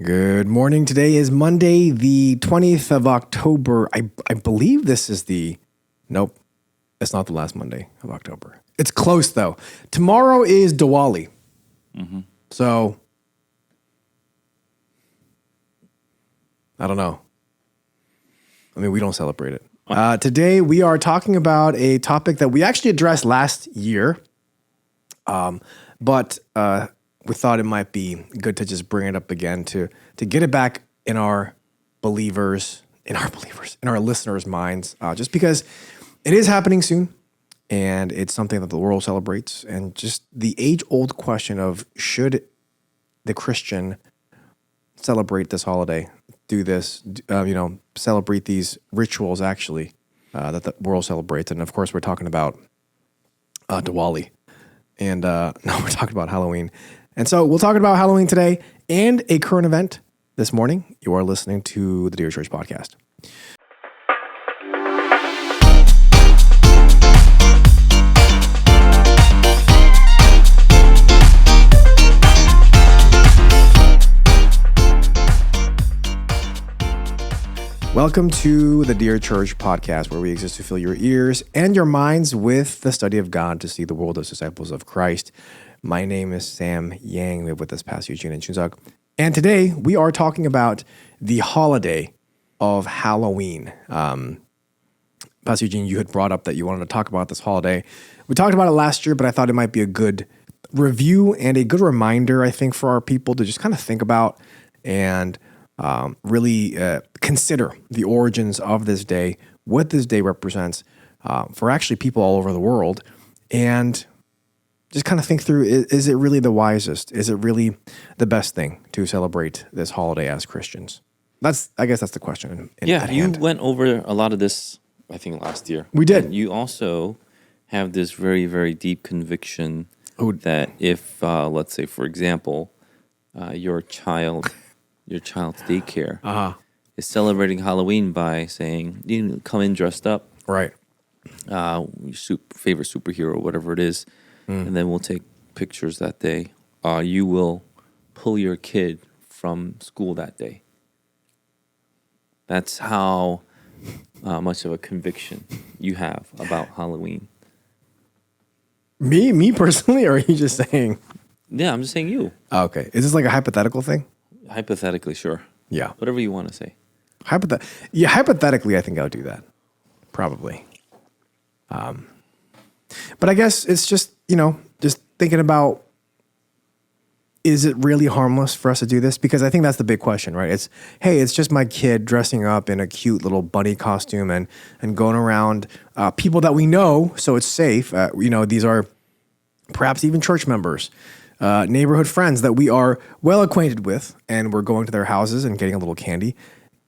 Good morning. Today is Monday, the 20th of October. I believe this is nope, it's not the last Monday of October. It's close though. Tomorrow is Diwali. So, I don't know. I mean, we don't celebrate it. Today we are talking about a topic that we actually addressed last year. But we thought it might be good to just bring it up again to get it back in our listeners' minds, just because it is happening soon and it's something that the world celebrates, and just the age-old question of should the Christian celebrate this holiday, do this, celebrate these rituals actually that the world celebrates. And of course, we're talking about Diwali. And now we're talking about Halloween. And so we'll talk about Halloween today and a current event this morning. You are listening to the Dear Church podcast. Welcome to the Dear Church podcast, where we exist to fill your ears and your minds with the study of God to see the world as disciples of Christ. My name is Sam Yang. We have with us Pastor Eugene and Chunzak. And today we are talking about the holiday of Halloween. Pastor Eugene, you had brought up that you wanted to talk about this holiday. We talked about it last year, but I thought it might be a good review and a good reminder, I think, for our people to just kind of think about and really consider the origins of this day, what this day represents for actually people all over the world, and just kind of think through, is it really the wisest? Is it really the best thing to celebrate this holiday as Christians? I guess that's the question. At hand. You went over a lot of this, I think, last year. We did. And you also have this very, very deep conviction that if, let's say, for example, your child's daycare is celebrating Halloween by saying, you come in dressed up. Right. Your favorite superhero, whatever it is, and then we'll take pictures that day. You will pull your kid from school that day. That's how much of a conviction you have about Halloween. Me personally, or are you just saying? Yeah, I'm just saying you. Oh, okay. Is this like a hypothetical thing? Hypothetically, sure. Yeah. Whatever you want to say. Hypothetically, I think I would do that. Probably. But I guess it's just, just thinking about, is it really harmless for us to do this? Because I think that's the big question, right? It's just my kid dressing up in a cute little bunny costume and going around people that we know, so it's safe. These are perhaps even church members, neighborhood friends that we are well acquainted with, and we're going to their houses and getting a little candy.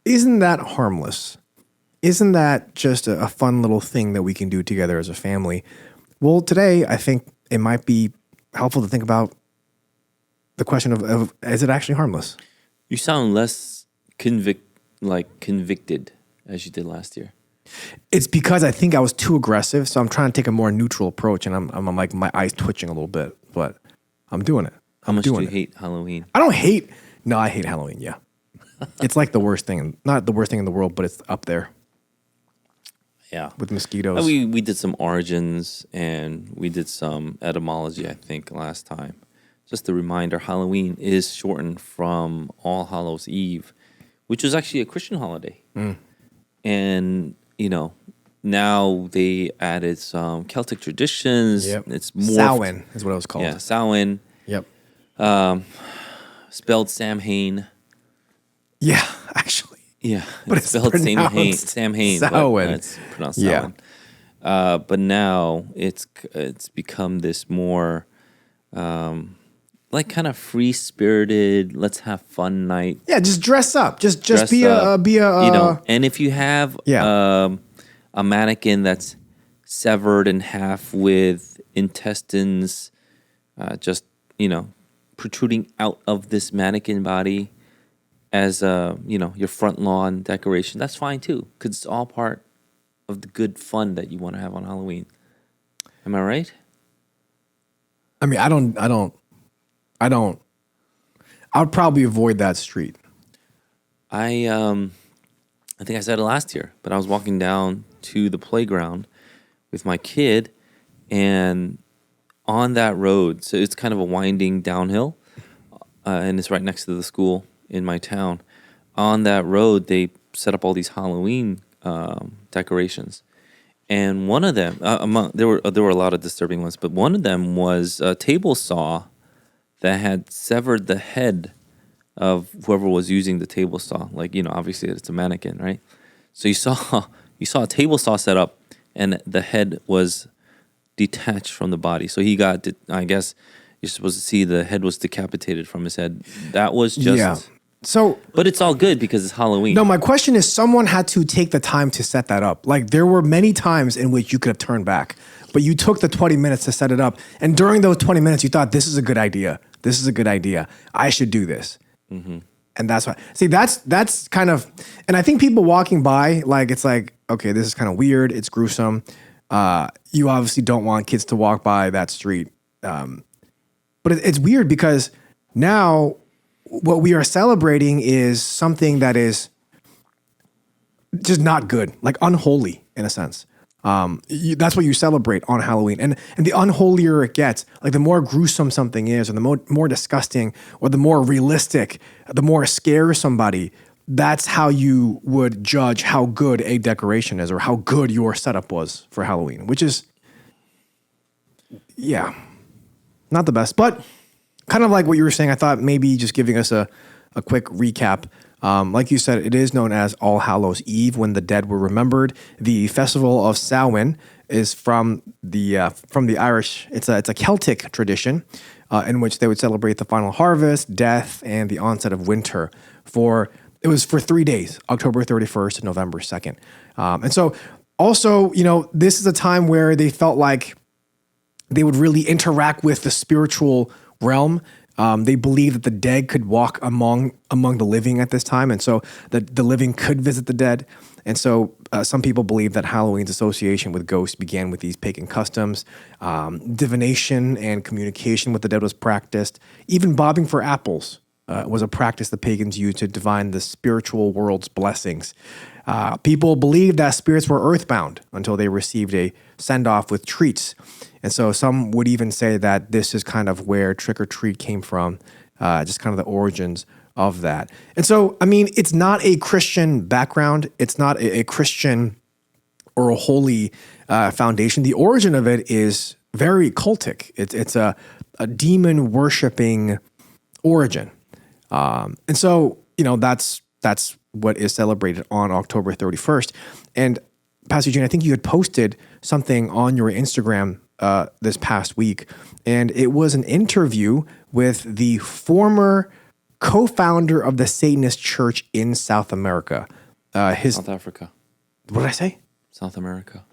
Isn't that harmless? Isn't that just a fun little thing that we can do together as a family? Well, today I think it might be helpful to think about the question of is it actually harmless? You sound less convicted as you did last year. It's because I think I was too aggressive, so I'm trying to take a more neutral approach, and I'm like, my eyes twitching a little bit, but I'm doing it. How much do you hate Halloween? I hate Halloween, yeah. It's like the worst thing, not the worst thing in the world, but it's up there. Yeah. With mosquitoes. We did some origins and we did some etymology, I think, last time. Just a reminder, Halloween is shortened from All Hallows Eve, which was actually a Christian holiday. And, now they added some Celtic traditions. Yep. It's morphed. Samhain is what it was called. Yeah, Samhain. Yep. Spelled Samhain. Yeah, actually. Yeah, but it's spelled Samhain. Samhain. It's pronounced Samhain. But now it's become this more kind of free spirited. Let's have fun night. Yeah, just dress up. Just be up, a. And if you have a mannequin that's severed in half with intestines, protruding out of this mannequin body as your front lawn decoration, that's fine too, because it's all part of the good fun that you want to have on Halloween. Am I right? I mean, I don't I would probably avoid that street. I think I said it last year, but I was walking down to the playground with my kid, and on that road, so it's kind of a winding downhill, and it's right next to the school in my town. On that road, they set up all these Halloween decorations, and one of them, there were a lot of disturbing ones, but one of them was a table saw that had severed the head of whoever was using the table saw. Like, obviously it's a mannequin, right? So you saw a table saw set up, and the head was detached from the body. So he got, I guess you're supposed to see the head was decapitated from his head. That was just... Yeah. So, but it's all good because it's Halloween. No, my question is, someone had to take the time to set that up. Like, there were many times in which you could have turned back, but you took the 20 minutes to set it up. And during those 20 minutes, you thought, this is a good idea. This is a good idea. I should do this. Mm-hmm. And that's why, see, that's kind of, and I think people walking by, like, it's like, okay, this is kind of weird. It's gruesome. You obviously don't want kids to walk by that street. But it's weird because now what we are celebrating is something that is just not good, like unholy in a sense. That's what you celebrate on Halloween. And the unholier it gets, like the more gruesome something is, or the more disgusting, or the more realistic, the more scare somebody, that's how you would judge how good a decoration is or how good your setup was for Halloween, which is, yeah, not the best. But kind of like what you were saying, I thought maybe just giving us a quick recap. Like you said, it is known as All Hallows Eve, when the dead were remembered. The festival of Samhain is from the Irish. It's a Celtic tradition in which they would celebrate the final harvest, death, and the onset of winter. It was for 3 days, October 31st to November 2nd. And so also, this is a time where they felt like they would really interact with the spiritual realm. They believed that the dead could walk among the living at this time, and so the living could visit the dead. And so some people believe that Halloween's association with ghosts began with these pagan customs. Divination and communication with the dead was practiced. Even bobbing for apples was a practice the pagans used to divine the spiritual world's blessings. People believed that spirits were earthbound until they received a send-off with treats. And so some would even say that this is kind of where trick-or-treat came from, just kind of the origins of that. And so, I mean, it's not a Christian background. It's not a Christian or a holy foundation. The origin of it is very cultic. It's a demon-worshipping origin. And so, that's what is celebrated on October 31st. And Pastor Eugene, I think you had posted something on your Instagram this past week, and it was an interview with the former co-founder of the Satanist Church in South America. South Africa. What did I say? South America.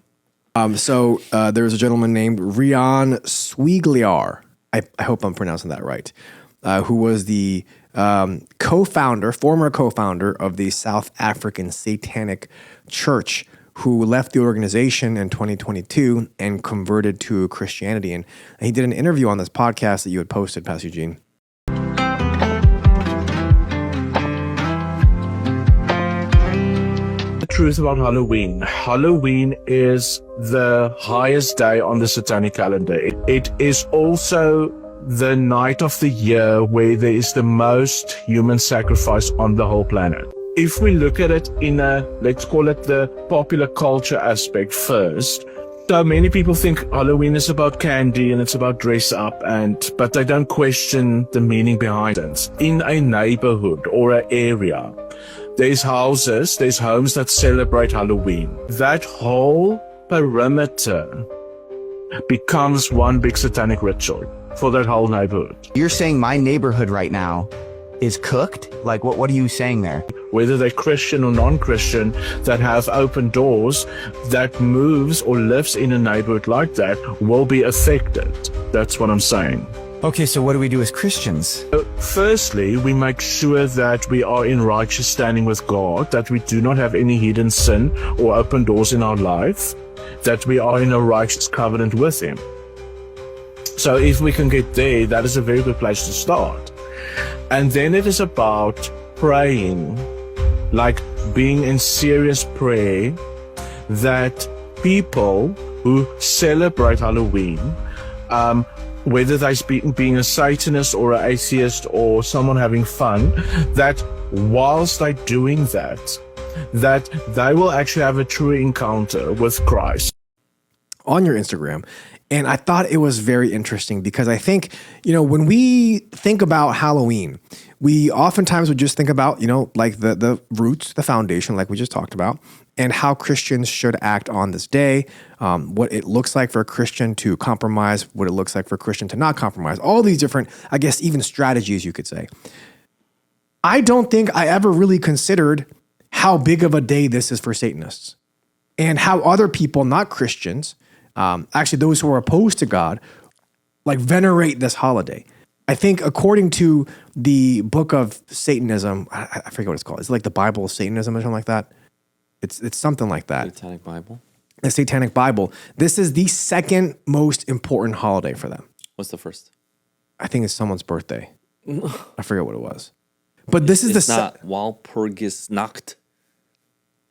So there's a gentleman named Rian Swigliar. I hope I'm pronouncing that right. Who was the former co-founder of the South African Satanic Church, who left the organization in 2022 and converted to Christianity. And he did an interview on this podcast that you had posted, Pastor Eugene. The truth about Halloween. Halloween is the highest day on the satanic calendar. It is also the night of the year where there is the most human sacrifice on the whole planet. If we look at it in let's call it the popular culture aspect first, so many people think Halloween is about candy and it's about dress up, but they don't question the meaning behind it. In a neighborhood or an area, there's homes that celebrate Halloween. That whole perimeter becomes one big satanic ritual for that whole neighborhood. You're saying my neighborhood right now is cooked? Like, what are you saying there? Whether they're Christian or non-Christian, that have open doors, that moves or lives in a neighborhood like that will be affected. That's what I'm saying. Okay, so what do we do as Christians? Firstly, we make sure that we are in righteous standing with God, that we do not have any hidden sin or open doors in our life, that we are in a righteous covenant with Him. So if we can get there, that is a very good place to start. And then it is about praying, like being in serious prayer, that people who celebrate Halloween, whether they're being a Satanist or an atheist or someone having fun, that whilst they're doing that they will actually have a true encounter with Christ. On your Instagram. And I thought it was very interesting because I think, when we think about Halloween, we oftentimes would just think about, like the roots, the foundation, like we just talked about, and how Christians should act on this day, what it looks like for a Christian to compromise, what it looks like for a Christian to not compromise, all these different, I guess, even strategies, you could say. I don't think I ever really considered how big of a day this is for Satanists and how other people, not Christians, actually those who are opposed to God, like venerate this holiday. I think according to the book of Satanism, I forget what it's called. It's like the Bible of Satanism or something like that. It's something like that. Satanic Bible. The Satanic Bible. This is the second most important holiday for them. What's the first? I think it's someone's birthday. I forget what it was. But this is it's not Walpurgisnacht.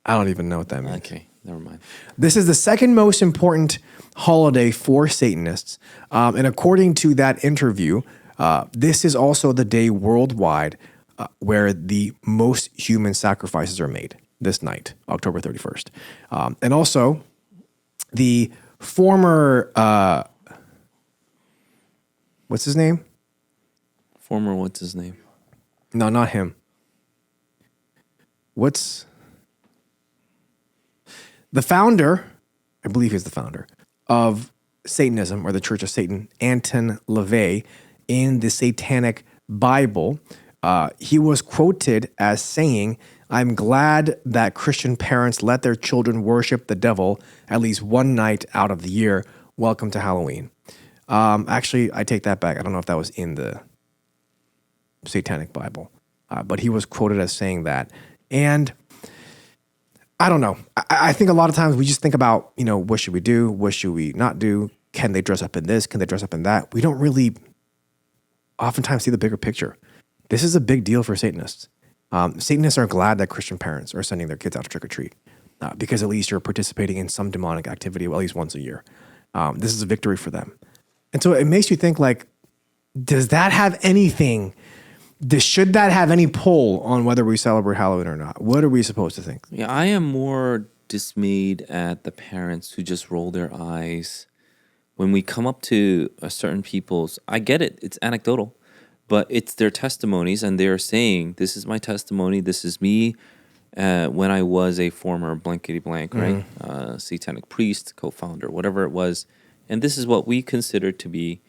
I don't even know what that means. Okay, never mind. This is the second most important holiday for Satanists. And according to that interview, this is also the day worldwide where the most human sacrifices are made this night, October 31st. And also, the former, what's his name? What's his name? No, not him. The founder, I believe he's the founder, of Satanism or the Church of Satan, Anton LaVey, in the Satanic Bible, he was quoted as saying, "I'm glad that Christian parents let their children worship the devil at least one night out of the year. Welcome to Halloween." Actually, I take that back. I don't know if that was in the Satanic Bible, but he was quoted as saying that. And I don't know. I think a lot of times we just think about, what should we do? What should we not do? Can they dress up in this? Can they dress up in that? We don't really oftentimes see the bigger picture. This is a big deal for Satanists. Satanists are glad that Christian parents are sending their kids out to trick or treat because at least you're participating in some demonic activity at least once a year. This is a victory for them. And so it makes you think, like, does that have anything? Should that have any pull on whether we celebrate Halloween or not? What are we supposed to think? Yeah, I am more dismayed at the parents who just roll their eyes when we come up to a certain people's. I get it; it's anecdotal, but it's their testimonies, and they're saying, "This is my testimony. This is me when I was a former blankety blank, right? Satanic priest, co-founder, whatever it was, and this is what we consider to be,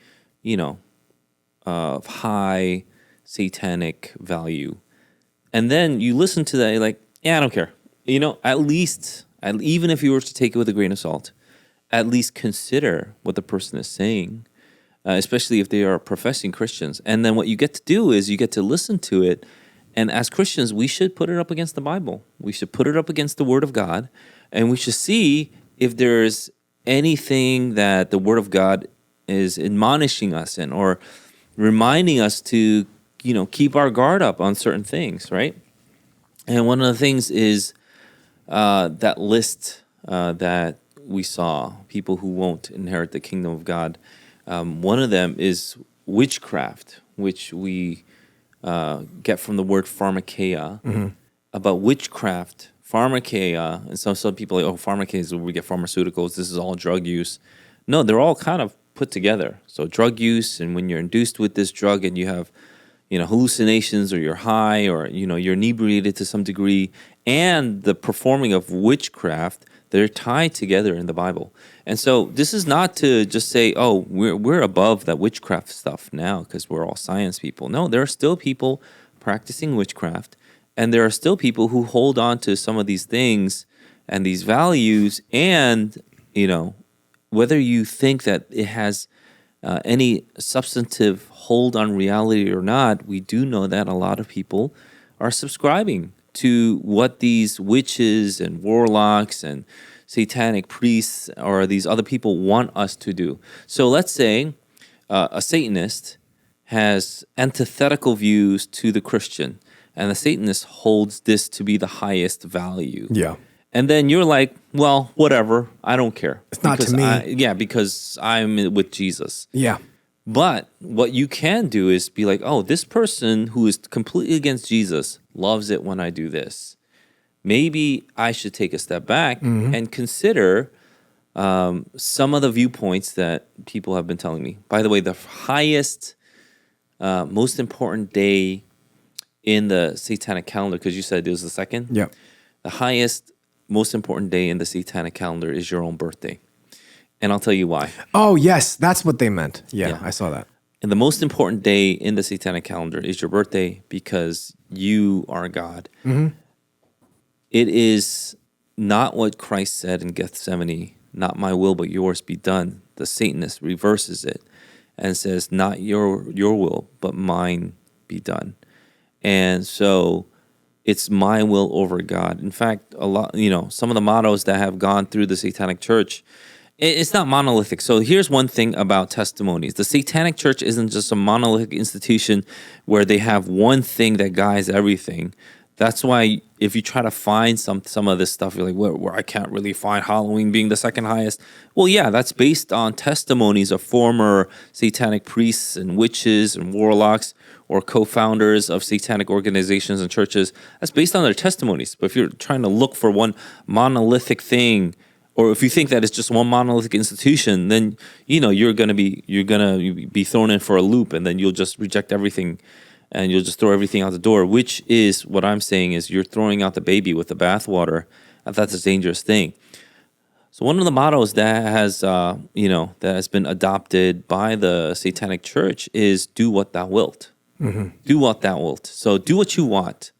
of high satanic value." And then you listen to that, you're like, yeah, I don't care. At least, even if you were to take it with a grain of salt, at least consider what the person is saying, especially if they are professing Christians. And then what you get to do is you get to listen to it. And as Christians, we should put it up against the Bible. We should put it up against the Word of God. And we should see if there's anything that the Word of God is admonishing us in or reminding us to keep our guard up on certain things, right? And one of the things is that list that we saw, people who won't inherit the kingdom of God. One of them is witchcraft, which we get from the word pharmakeia. About witchcraft, pharmakeia, and some people are like, pharmakeia is where we get pharmaceuticals. This is all drug use. No, they're all kind of put together. So drug use, and when you're induced with this drug and you have hallucinations, or you're high, or you're inebriated to some degree, and the performing of witchcraft, they're tied together in the Bible. And so this is not to just say, oh, we're above that witchcraft stuff now because we're all science people. No, there are still people practicing witchcraft, and there are still people who hold on to some of these things and these values, and whether you think that it has any substantive hold on reality or not, we do know that a lot of people are subscribing to what these witches and warlocks and satanic priests or these other people want us to do. So let's say a Satanist has antithetical views to the Christian, and the Satanist holds this to be the highest value. Yeah. And then you're like, well, whatever, I don't care. It's not to me. Because I'm with Jesus. Yeah. But what you can do is be like, oh, this person who is completely against Jesus loves it when I do this. Maybe I should take a step back and consider some of the viewpoints that people have been telling me. By the way, the highest, most important day in the satanic calendar, because you said it was the second? Yeah. The highest, most important day in the satanic calendar is your own birthday. And I'll tell you why. Oh, yes. That's what they meant. Yeah, Yeah. I saw that. And the most important day in the satanic calendar is your birthday because you are God. It is not what Christ said in Gethsemane, not my will but yours be done. The Satanist reverses it and says, not your will but mine be done. And so it's my will over God. In fact, some of the mottos that have gone through the satanic church, it's not monolithic. So here's one thing about testimonies. The satanic church isn't just a monolithic institution where they have one thing that guides everything. That's why if you try to find some of this stuff, you're like, where I can't really find Halloween being the second highest. Well, yeah, that's based on testimonies of former satanic priests and witches and warlocks or co-founders of satanic organizations and churches. That's based on their testimonies. But if you're trying to look for one monolithic thing, or if you think that it's just one monolithic institution, then you're gonna be thrown in for a loop, and then you'll just reject everything, and you'll just throw everything out the door. Which is what I'm saying is you're throwing out the baby with the bathwater, and that's a dangerous thing. So one of the mottos that has that has been adopted by the satanic church is "Do what thou wilt." Do what thou wilt. So do what you want.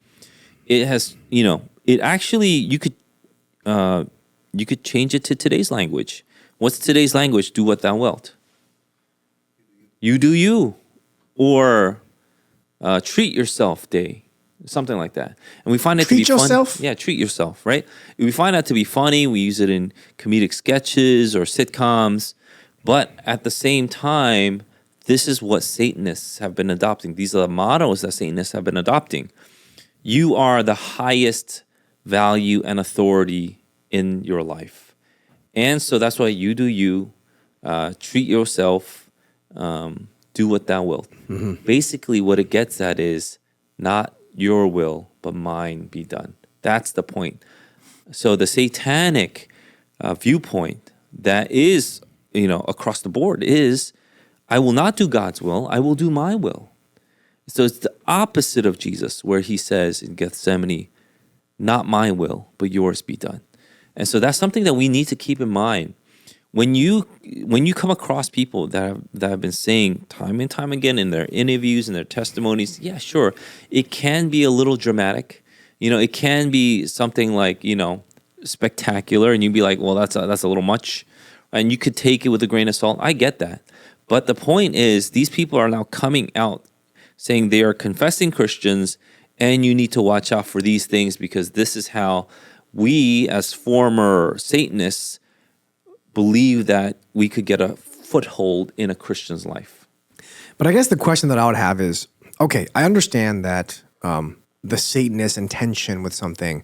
It has it actually you could change it to today's language. What's today's language? Do what thou wilt. You do you. Or treat yourself day. Something like that. And we find it to be Treat yourself? fun. Yeah, treat yourself, right? We find that to be funny. We use it in comedic sketches or sitcoms. But at the same time, this is what Satanists have been adopting. These are the mottos that Satanists have been adopting. You are the highest value and authority in your life. And so that's why you do you, treat yourself, do what thou wilt. Basically what it gets at is not your will, but mine be done. That's the point. So the satanic viewpoint that is, across the board is, I will not do God's will, I will do my will. So it's the opposite of Jesus, where he says in Gethsemane, not my will, but yours be done. And so that's something that we need to keep in mind. When you come across people that have been saying time and time again in their interviews and their testimonies, yeah, sure, it can be a little dramatic. It can be something like, spectacular, and you'd be like, well, that's a little much. And you could take it with a grain of salt. I get that. But the point is, these people are now coming out saying they are confessing Christians, and you need to watch out for these things because this is how we, as former Satanists, believe that we could get a foothold in a Christian's life. But I guess the question that I would have is, okay, I understand that the Satanist intention with something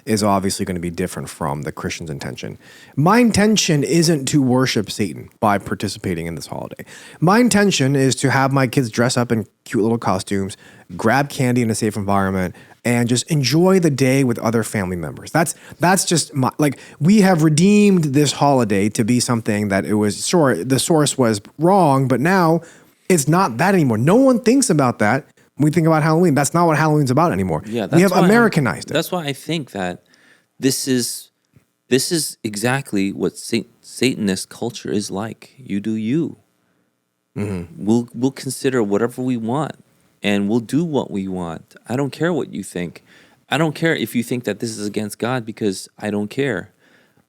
is obviously going to be different from the Christian's intention. My intention isn't to worship Satan by participating in this holiday. My intention is to have my kids dress up in cute little costumes, grab candy in a safe environment, and just enjoy the day with other family members. That's just my, we have redeemed this holiday to be something that it was, sure, the source was wrong, but now it's not that anymore. No one thinks about that. When we think about Halloween, that's not what Halloween's about anymore. Yeah, we have Americanized it. That's why I think that this is exactly what Satanist culture is like. You do you. We'll consider whatever we want, and we'll do what we want. I don't care what you think. I don't care if you think that this is against God, because I don't care.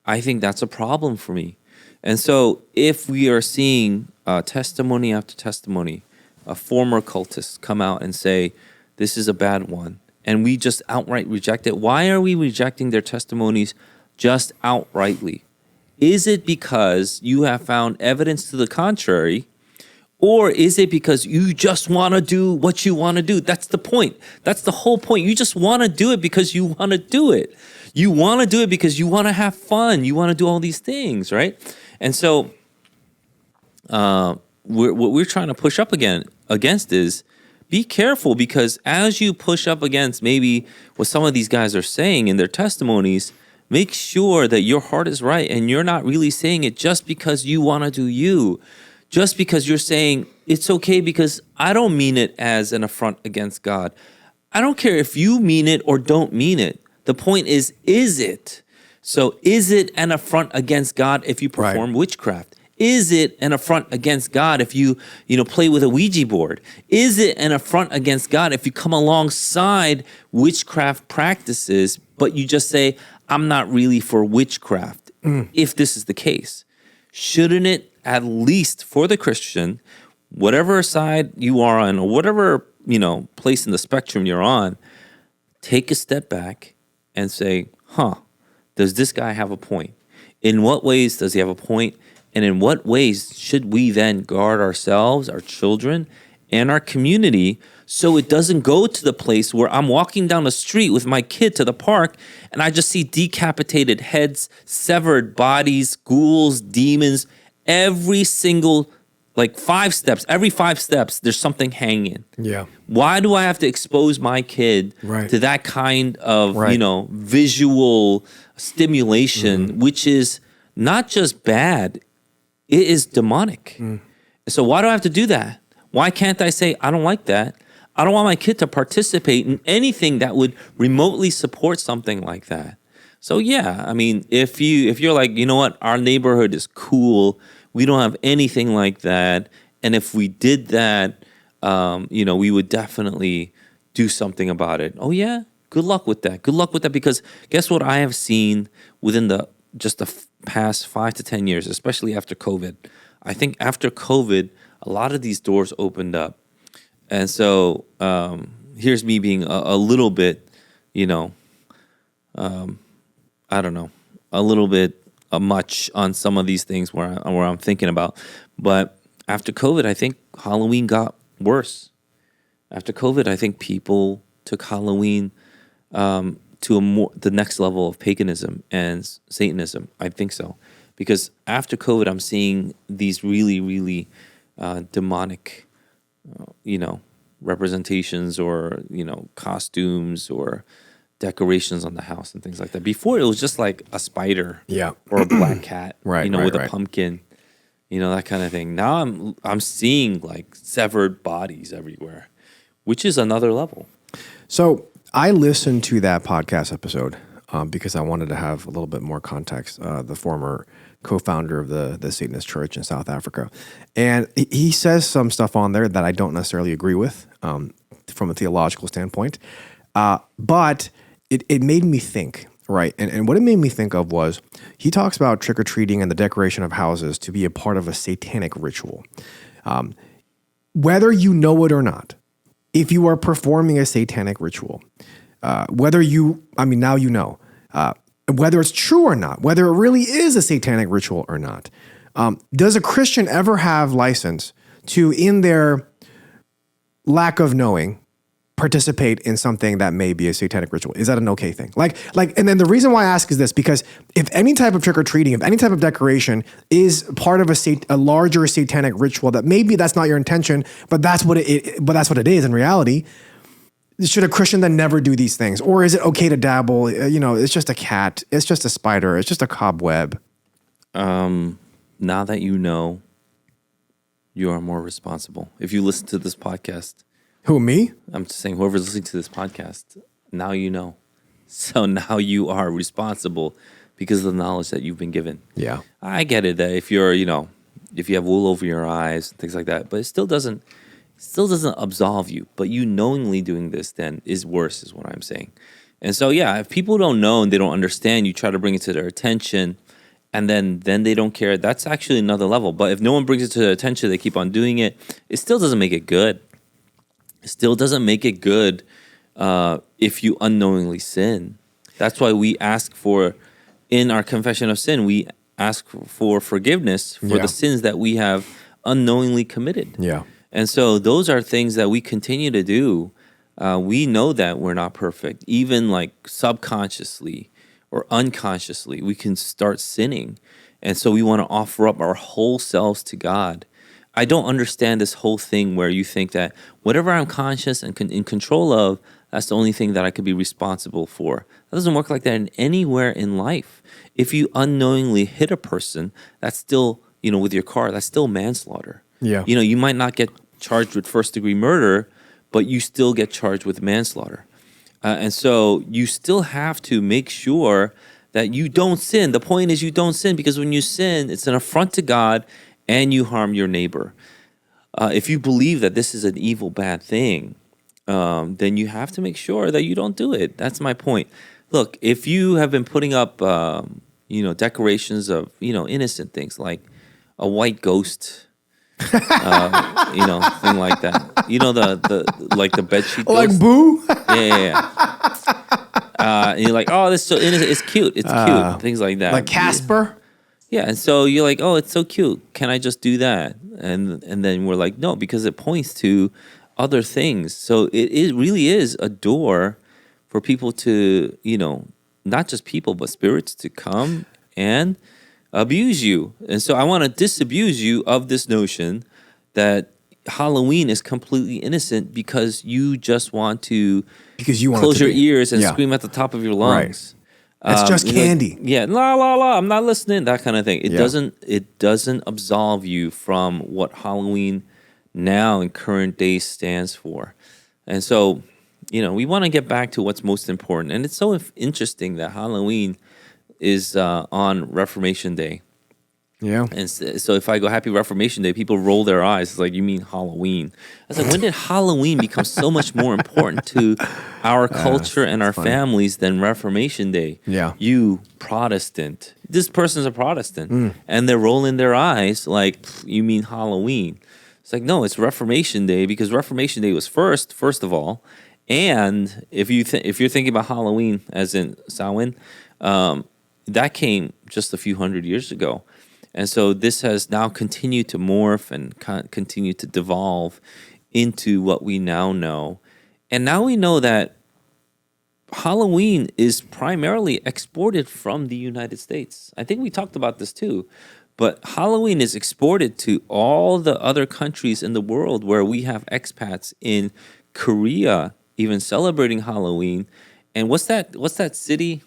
I think that's a problem for me. And so if we are seeing testimony after testimony, a former cultist come out and say, this is a bad one, and we just outright reject it. Why are we rejecting their testimonies just outrightly? Is it because you have found evidence to the contrary, Or is it because you just want to do what you want to do? That's the point. That's the whole point. You just want to do it because you want to do it. You want to do it because you want to have fun. You want to do all these things, right? And so what we're trying to push up against is be careful, because as you push up against maybe what some of these guys are saying in their testimonies, make sure that your heart is right and you're not really saying it just because you want to do you. Just because you're saying it's okay because I don't mean it as an affront against God. I don't care if you mean it or don't mean it. The point is it? So is it an affront against God if you perform witchcraft? Is it an affront against God if you play with a Ouija board? Is it an affront against God if you come alongside witchcraft practices, but you just say, I'm not really for witchcraft, if this is the case? Shouldn't it, at least for the Christian, whatever side you are on, or whatever, place in the spectrum you're on, take a step back and say, does this guy have a point? In what ways does he have a point? And in what ways should we then guard ourselves, our children, and our community so it doesn't go to the place where I'm walking down the street with my kid to the park and I just see decapitated heads, severed bodies, ghouls, demons, every 5 steps, there's something hanging. Yeah. Why do I have to expose my kid to that kind of, visual stimulation, which is not just bad, it is demonic. So why do I have to do that? Why can't I say, I don't like that? I don't want my kid to participate in anything that would remotely support something like that. So yeah, I mean, if you're like, you know what, our neighborhood is cool, we don't have anything like that, and if we did that, we would definitely do something about it. Oh yeah, good luck with that. Good luck with that, because guess what I have seen within the past 5 to 10 years, especially after COVID. I think after COVID, a lot of these doors opened up. And so here's me being a little bit, I don't know, a little bit much on some of these things where I'm thinking about. But after COVID, I think Halloween got worse. After COVID, I think people took Halloween to the next level of paganism and Satanism. I think so. Because after COVID, I'm seeing these really, really demonic, representations or, costumes or decorations on the house and things like that. Before, it was just like a spider or a black cat, with a pumpkin, that kind of thing. Now I'm seeing like severed bodies everywhere, which is another level. So I listened to that podcast episode because I wanted to have a little bit more context. The former co-founder of the Satanist Church in South Africa. And he says some stuff on there that I don't necessarily agree with from a theological standpoint. But it made me think, right? And what it made me think of was he talks about trick-or-treating and the decoration of houses to be a part of a satanic ritual. Whether you know it or not, if you are performing a satanic ritual, now you know, whether it's true or not, whether it really is a satanic ritual or not, does a Christian ever have license to, in their lack of knowing, participate in something that may be a satanic ritual? Is that an okay thing? And then the reason why I ask is this, because if any type of trick-or-treating, if any type of decoration is part of a larger satanic ritual, that maybe that's not your intention, but that's what it is in reality, should a Christian then never do these things? Or is it okay to dabble? It's just a cat, it's just a spider, it's just a cobweb. Now that you know, you are more responsible. If you listen to this podcast. Who, me? I'm just saying, whoever's listening to this podcast, now you know. So now you are responsible because of the knowledge that you've been given. Yeah. I get it that if you're, if you have wool over your eyes, things like that, but it still doesn't absolve you. But you knowingly doing this then is worse, is what I'm saying. And so, yeah, if people don't know and they don't understand, you try to bring it to their attention, and then they don't care. That's actually another level. But if no one brings it to their attention, they keep on doing it, it still doesn't make it good. It still doesn't make it good if you unknowingly sin. That's why we ask for, in our confession of sin, we ask for forgiveness for the sins that we have unknowingly committed. Yeah. And so those are things that we continue to do. We know that we're not perfect, even like subconsciously or unconsciously, we can start sinning. And so we want to offer up our whole selves to God. I don't understand this whole thing where you think that whatever I'm conscious and in control of, that's the only thing that I could be responsible for. That doesn't work like that in anywhere in life. If you unknowingly hit a person, that's still, with your car, that's still manslaughter. Yeah. You might not get charged with first-degree murder, but you still get charged with manslaughter. And so you still have to make sure that you don't sin. The point is you don't sin, because when you sin, it's an affront to God and you harm your neighbor. If you believe that this is an evil, bad thing, then you have to make sure that you don't do it. That's my point. Look, if you have been putting up, decorations of, innocent things like a white ghost, thing like that. The like the bedsheet ghost. Like Boo? Yeah. And you're like, oh, this is so innocent. It's cute. It's cute. Things like that. Like Casper? Yeah, and so you're like, oh, it's so cute. Can I just do that? And then we're like, no, because it points to other things. So it really is a door for people to, not just people, but spirits to come and abuse you. And so I want to disabuse you of this notion that Halloween is completely innocent because you just want to close your ears and scream at the top of your lungs. Right. It's just candy. La la la. I'm not listening. That kind of thing. It doesn't absolve you from what Halloween now in current day stands for. And so, we want to get back to what's most important. And it's so interesting that Halloween is on Reformation Day. Yeah. And so if I go Happy Reformation Day, people roll their eyes. It's like, you mean Halloween? I was like, when did Halloween become so much more important to our culture and our families than Reformation Day? Yeah. You Protestant. This person's a Protestant. And they're rolling their eyes like, you mean Halloween? It's like, no, it's Reformation Day, because Reformation Day was first of all. And if you're thinking about Halloween as in Samhain, that came just a few hundred years ago. And so this has now continued to morph and continue to devolve into what we now know. And now we know that Halloween is primarily exported from the United States. I think we talked about this too. But Halloween is exported to all the other countries in the world where we have expats in Korea even celebrating Halloween. And what's that city?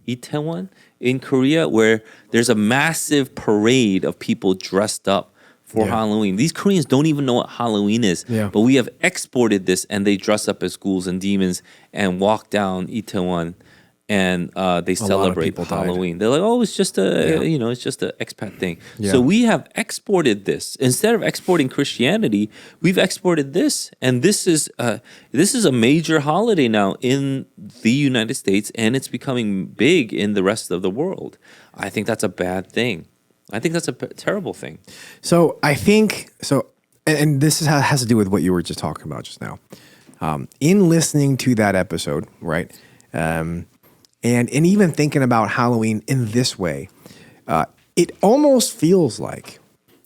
Itaewon in Korea, where there's a massive parade of people dressed up for Halloween. These Koreans don't even know what Halloween is, but we have exported this, and they dress up as ghouls and demons and walk down Itaewon, and they celebrate Halloween. They're like, oh, it's just it's just an expat thing. Yeah. So we have exported this. Instead of exporting Christianity, we've exported this, and this is a major holiday now in the United States, and it's becoming big in the rest of the world. I think that's a bad thing. I think that's a terrible thing. So I think and this has to do with what you were just talking about just now. In listening to that episode, right? And even thinking about Halloween in this way, it almost feels like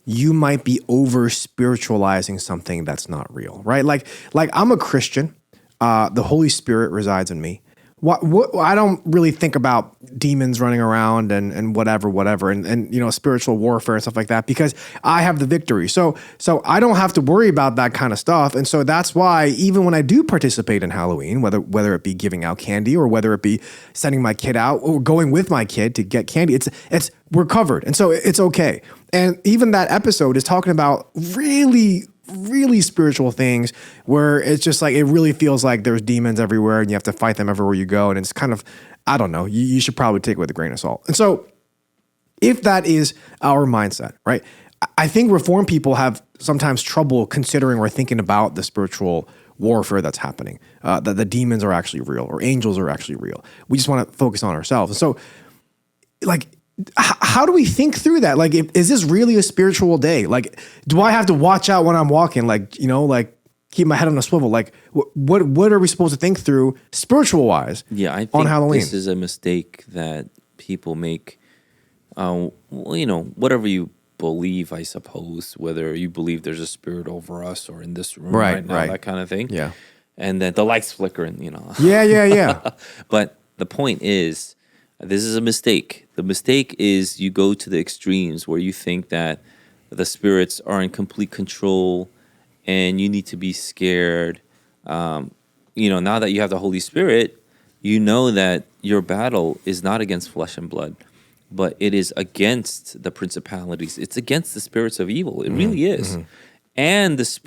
you might be over spiritualizing something that's not real, right? Like I'm a Christian. The Holy Spirit resides in me. What I don't really think about demons running around and whatever and spiritual warfare and stuff like that, because I have the victory. So I don't have to worry about that kind of stuff. And so that's why even when I do participate in Halloween, whether it be giving out candy or whether it be sending my kid out or going with my kid to get candy, we're covered. And so it's okay. And even that episode is talking about really spiritual things where it's just like, it really feels like there's demons everywhere and you have to fight them everywhere you go. And it's kind of, I don't know, you should probably take it with a grain of salt. And so if that is our mindset, right, I think Reformed people have sometimes trouble considering or thinking about the spiritual warfare that's happening, that the demons are actually real or angels are actually real. We just want to focus on ourselves. And so like, how do we think through that? Like, is this really a spiritual day? Like, do I have to watch out when I'm walking? Like, keep my head on a swivel. Like, what are we supposed to think through spiritual wise? Yeah, I think on Halloween? This is a mistake that people make. Whatever you believe, I suppose, whether you believe there's a spirit over us or in this room Right, right now, right. that kind of thing. Yeah. And then the lights flickering, Yeah. But the point is, this is a mistake. The mistake is you go to the extremes where you think that the spirits are in complete control and you need to be scared. Now that you have the Holy Spirit, you know that your battle is not against flesh and blood, but it is against the principalities. It's against the spirits of evil. It really is. And this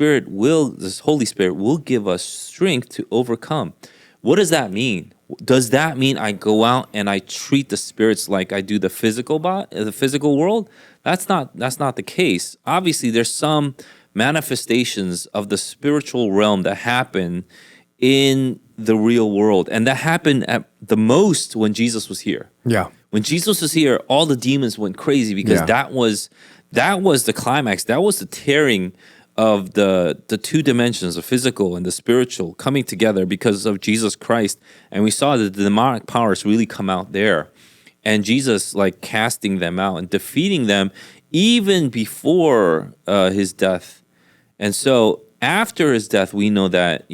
Holy Spirit will give us strength to overcome. What does that mean? Does that mean I go out and I treat the spirits like I do the physical world? That's not the case. Obviously, there's some manifestations of the spiritual realm that happen in the real world, and that happened at the most when Jesus was here. Yeah. When Jesus was here, all the demons went crazy because that was the climax. That was the tearing of the two dimensions, the physical and the spiritual, coming together because of Jesus Christ. And we saw the demonic powers really come out there. And Jesus like casting them out and defeating them even before his death. And so after his death, we know that,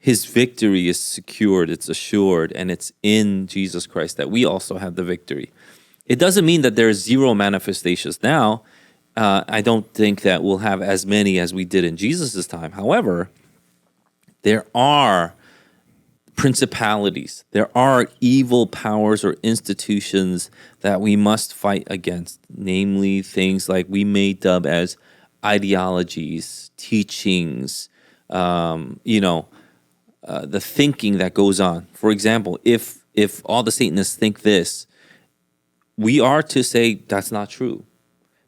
his victory is secured, it's assured, and it's in Jesus Christ that we also have the victory. It doesn't mean that there's zero manifestations now. I don't think that we'll have as many as we did in Jesus' time. However, there are principalities, there are evil powers or institutions that we must fight against, namely things like we may dub as ideologies, teachings, the thinking that goes on. For example, if all the Satanists think this, we are to say that's not true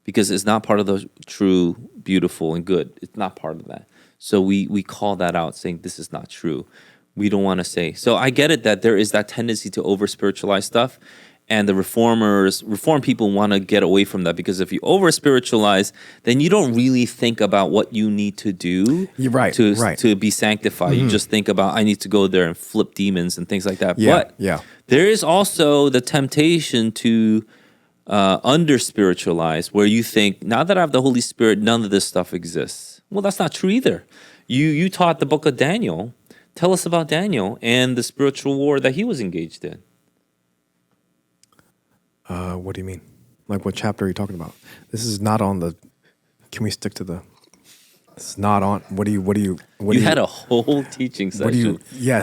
because it's not part of the true, beautiful, and good. It's not part of that. So we call that out, saying this is not true. We don't want to say. So I get it that there is that tendency to over-spiritualize stuff, and the reform people want to get away from that because if you over-spiritualize, then you don't really think about what you need to do to be sanctified. You just think about, I need to go there and flip demons and things like that. But there is also the temptation to under-spiritualize where you think, now that I have the Holy Spirit, none of this stuff exists. Well, that's not true either. You taught the book of Daniel. Tell us about Daniel and the spiritual war that he was engaged in. What do you mean? Like, what chapter are you talking about? This is not on the. Can we stick to the? It's not on. What do you? You had a whole teaching session.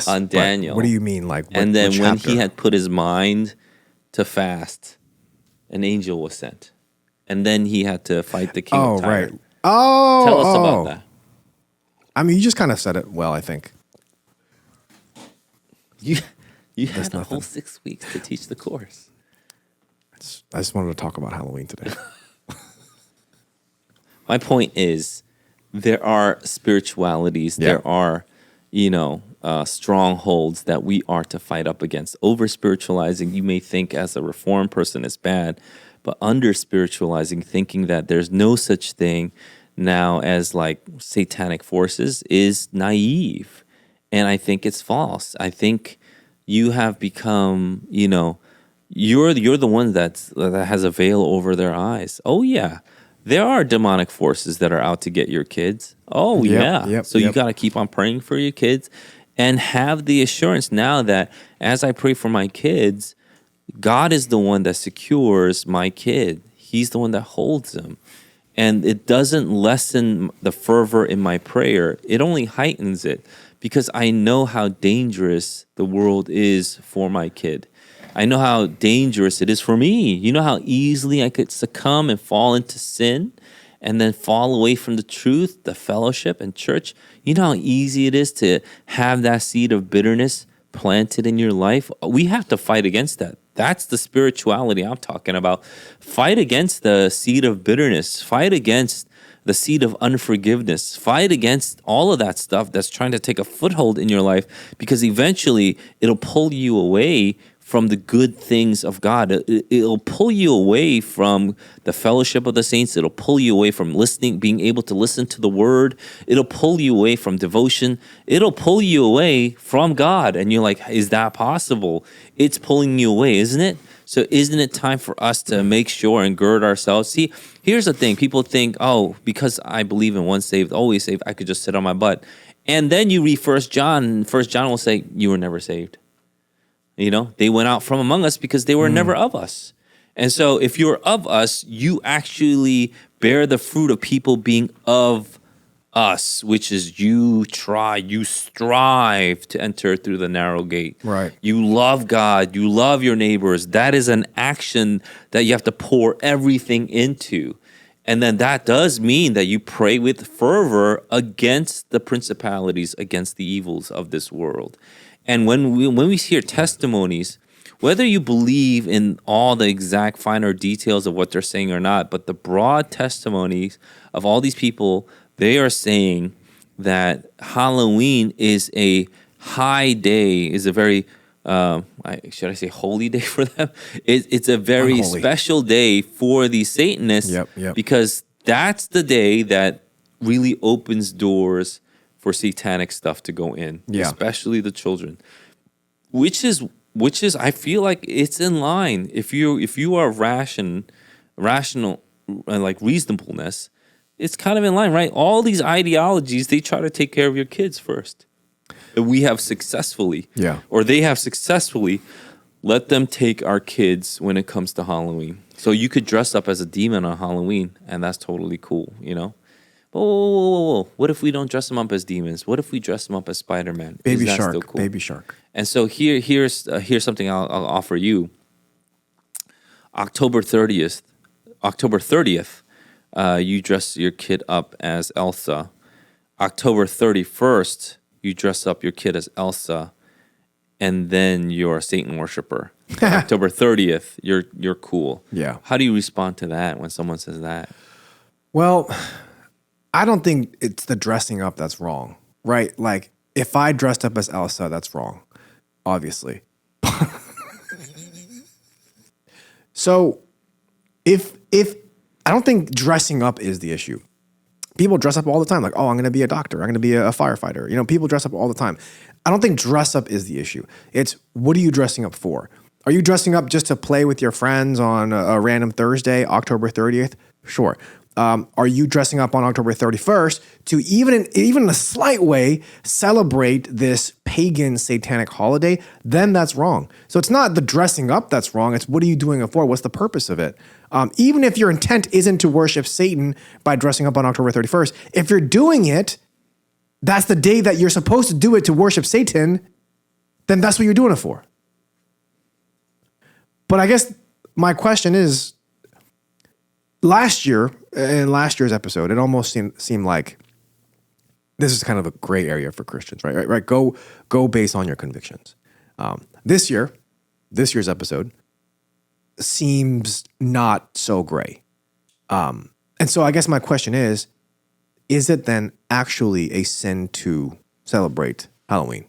On Daniel. What do you mean, like? And then when he had put his mind to fast, an angel was sent, and then he had to fight the king of Tyre. Right. Oh, tell us about that. I mean, you just kind of said it well, I think. You had a whole 6 weeks to teach the course. I just wanted to talk about Halloween today. My point is, there are spiritualities, there are, strongholds that we are to fight up against. Over-spiritualizing, you may think as a reformed person is bad, but under-spiritualizing, thinking that there's no such thing now as like satanic forces is naive. And I think it's false. I think you have become, you're the one that has a veil over their eyes. Oh, yeah. There are demonic forces that are out to get your kids. Oh, you got to keep on praying for your kids and have the assurance now that as I pray for my kids, God is the one that secures my kid. He's the one that holds them. And it doesn't lessen the fervor in my prayer. It only heightens it because I know how dangerous the world is for my kid. I know how dangerous it is for me. You know how easily I could succumb and fall into sin and then fall away from the truth, the fellowship, and church. You know how easy it is to have that seed of bitterness planted in your life. We have to fight against that. That's the spirituality I'm talking about. Fight against the seed of bitterness. Fight against the seed of unforgiveness. Fight against all of that stuff that's trying to take a foothold in your life because eventually it'll pull you away from the good things of God. It'll pull you away from the fellowship of the saints. It'll pull you away from listening, being able to listen to the word. It'll pull you away from devotion. It'll pull you away from God. And you're like, is that possible? It's pulling you away, isn't it? So isn't it time for us to make sure and gird ourselves? See, here's the thing. People think, oh, because I believe in once saved, always saved, I could just sit on my butt. And then you read 1 John, and 1 John will say, you were never saved. You know, they went out from among us because they were never of us. And so if you're of us, you actually bear the fruit of people being of us, which is you strive to enter through the narrow gate. Right. You love God. You love your neighbors. That is an action that you have to pour everything into. And then that does mean that you pray with fervor against the principalities, against the evils of this world. And when we hear testimonies, whether you believe in all the exact finer details of what they're saying or not, but the broad testimonies of all these people, they are saying that Halloween is a high day, is a very, should I say holy day for them? It's a very Unholy. special day for these Satanists because that's the day that really opens doors for satanic stuff to go in, especially the children, which is I feel like it's in line. If you are rational and like reasonableness, it's kind of in line, right? All these ideologies, they try to take care of your kids first. We have successfully, or they have successfully let them take our kids when it comes to Halloween. So you could dress up as a demon on Halloween, and that's totally cool, you know? But whoa. What if we don't dress them up as demons? What if we dress them up as Spider-Man? Baby Is that shark, still cool? baby shark. And so here's something I'll offer you. October 30th, you dress your kid up as Elsa. October 31st, you dress up your kid as Elsa, and then you're a Satan worshiper. October 30th, you're cool. Yeah. How do you respond to that when someone says that? Well, I don't think it's the dressing up that's wrong, right? Like, if I dressed up as Elsa, that's wrong, obviously. So, if I don't think dressing up is the issue. People dress up all the time, like, oh, I'm going to be a doctor, I'm going to be a firefighter. You know, people dress up all the time. I don't think dress up is the issue. It's, what are you dressing up for? Are you dressing up just to play with your friends on a random Thursday, October 30th? Sure. Are you dressing up on October 31st to even in a slight way celebrate this pagan satanic holiday? Then that's wrong. So it's not the dressing up that's wrong. It's, what are you doing it for? What's the purpose of it? Even if your intent isn't to worship Satan by dressing up on October 31st, if you're doing it, that's the day that you're supposed to do it to worship Satan, then that's what you're doing it for. But I guess my question is, last year, in last year's episode, it almost seemed like this is kind of a gray area for Christians, right? Go based on your convictions. This year's episode seems not so gray. And so I guess my question is it then actually a sin to celebrate Halloween?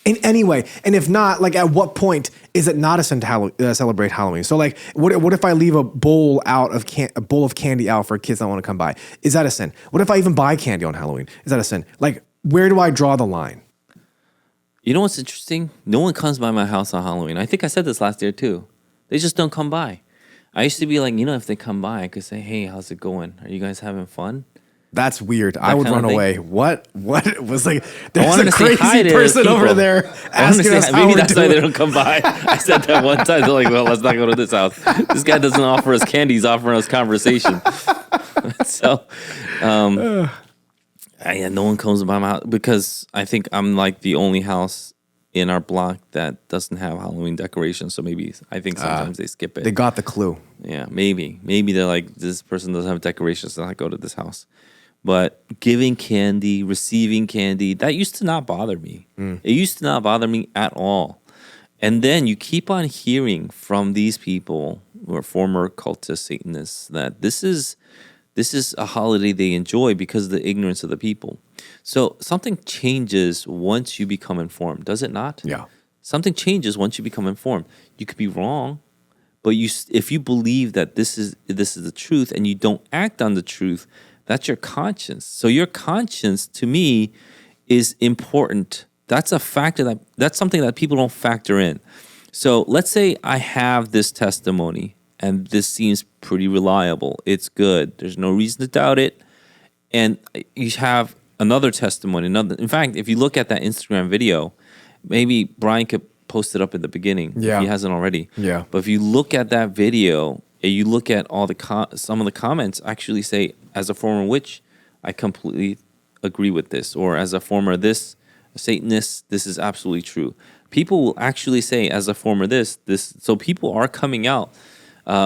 In any way, and if not, like, at what point is it not a sin to celebrate Halloween? So, like, what if I leave a bowl of candy out for kids that want to come by? Is that a sin? What if I even buy candy on Halloween? Is that a sin? Like, where do I draw the line? You know what's interesting? No one comes by my house on Halloween. I think I said this last year too. They just don't come by. I used to be like, if they come by, I could say, hey, how's it going? Are you guys having fun? That's weird. I would run away. What was like? There's a crazy person over there asking us how maybe we're that's doing. why they don't come by. I said that one time. They're like, well, let's not go to this house. This guy doesn't offer us candy. He's offering us conversation. So, no one comes by my house because I think I'm like the only house in our block that doesn't have Halloween decorations. So maybe I think sometimes they skip it. They got the clue. Yeah, maybe they're like, this person doesn't have decorations, so I go to this house. But giving candy, receiving candy, that used to not bother me. It used to not bother me at all. And then you keep on hearing from these people who are former cultist Satanists that this is a holiday they enjoy because of the ignorance of the people. So something changes once you become informed, does it not? Yeah. Something changes once you become informed. You could be wrong, but if you believe that this is the truth and you don't act on the truth, that's your conscience. So your conscience, to me, is important. That's a factor that's something that people don't factor in. So let's say I have this testimony and this seems pretty reliable. It's good. There's no reason to doubt it. And you have another testimony. In fact, if you look at that Instagram video, maybe Brian could post it up at the beginning if he hasn't already. Yeah. But if you look at that video and you look at all some of the comments actually say, as a former witch, I completely agree with this. Or as a former Satanist, this is absolutely true. People will actually say, as a former this. So people are coming out,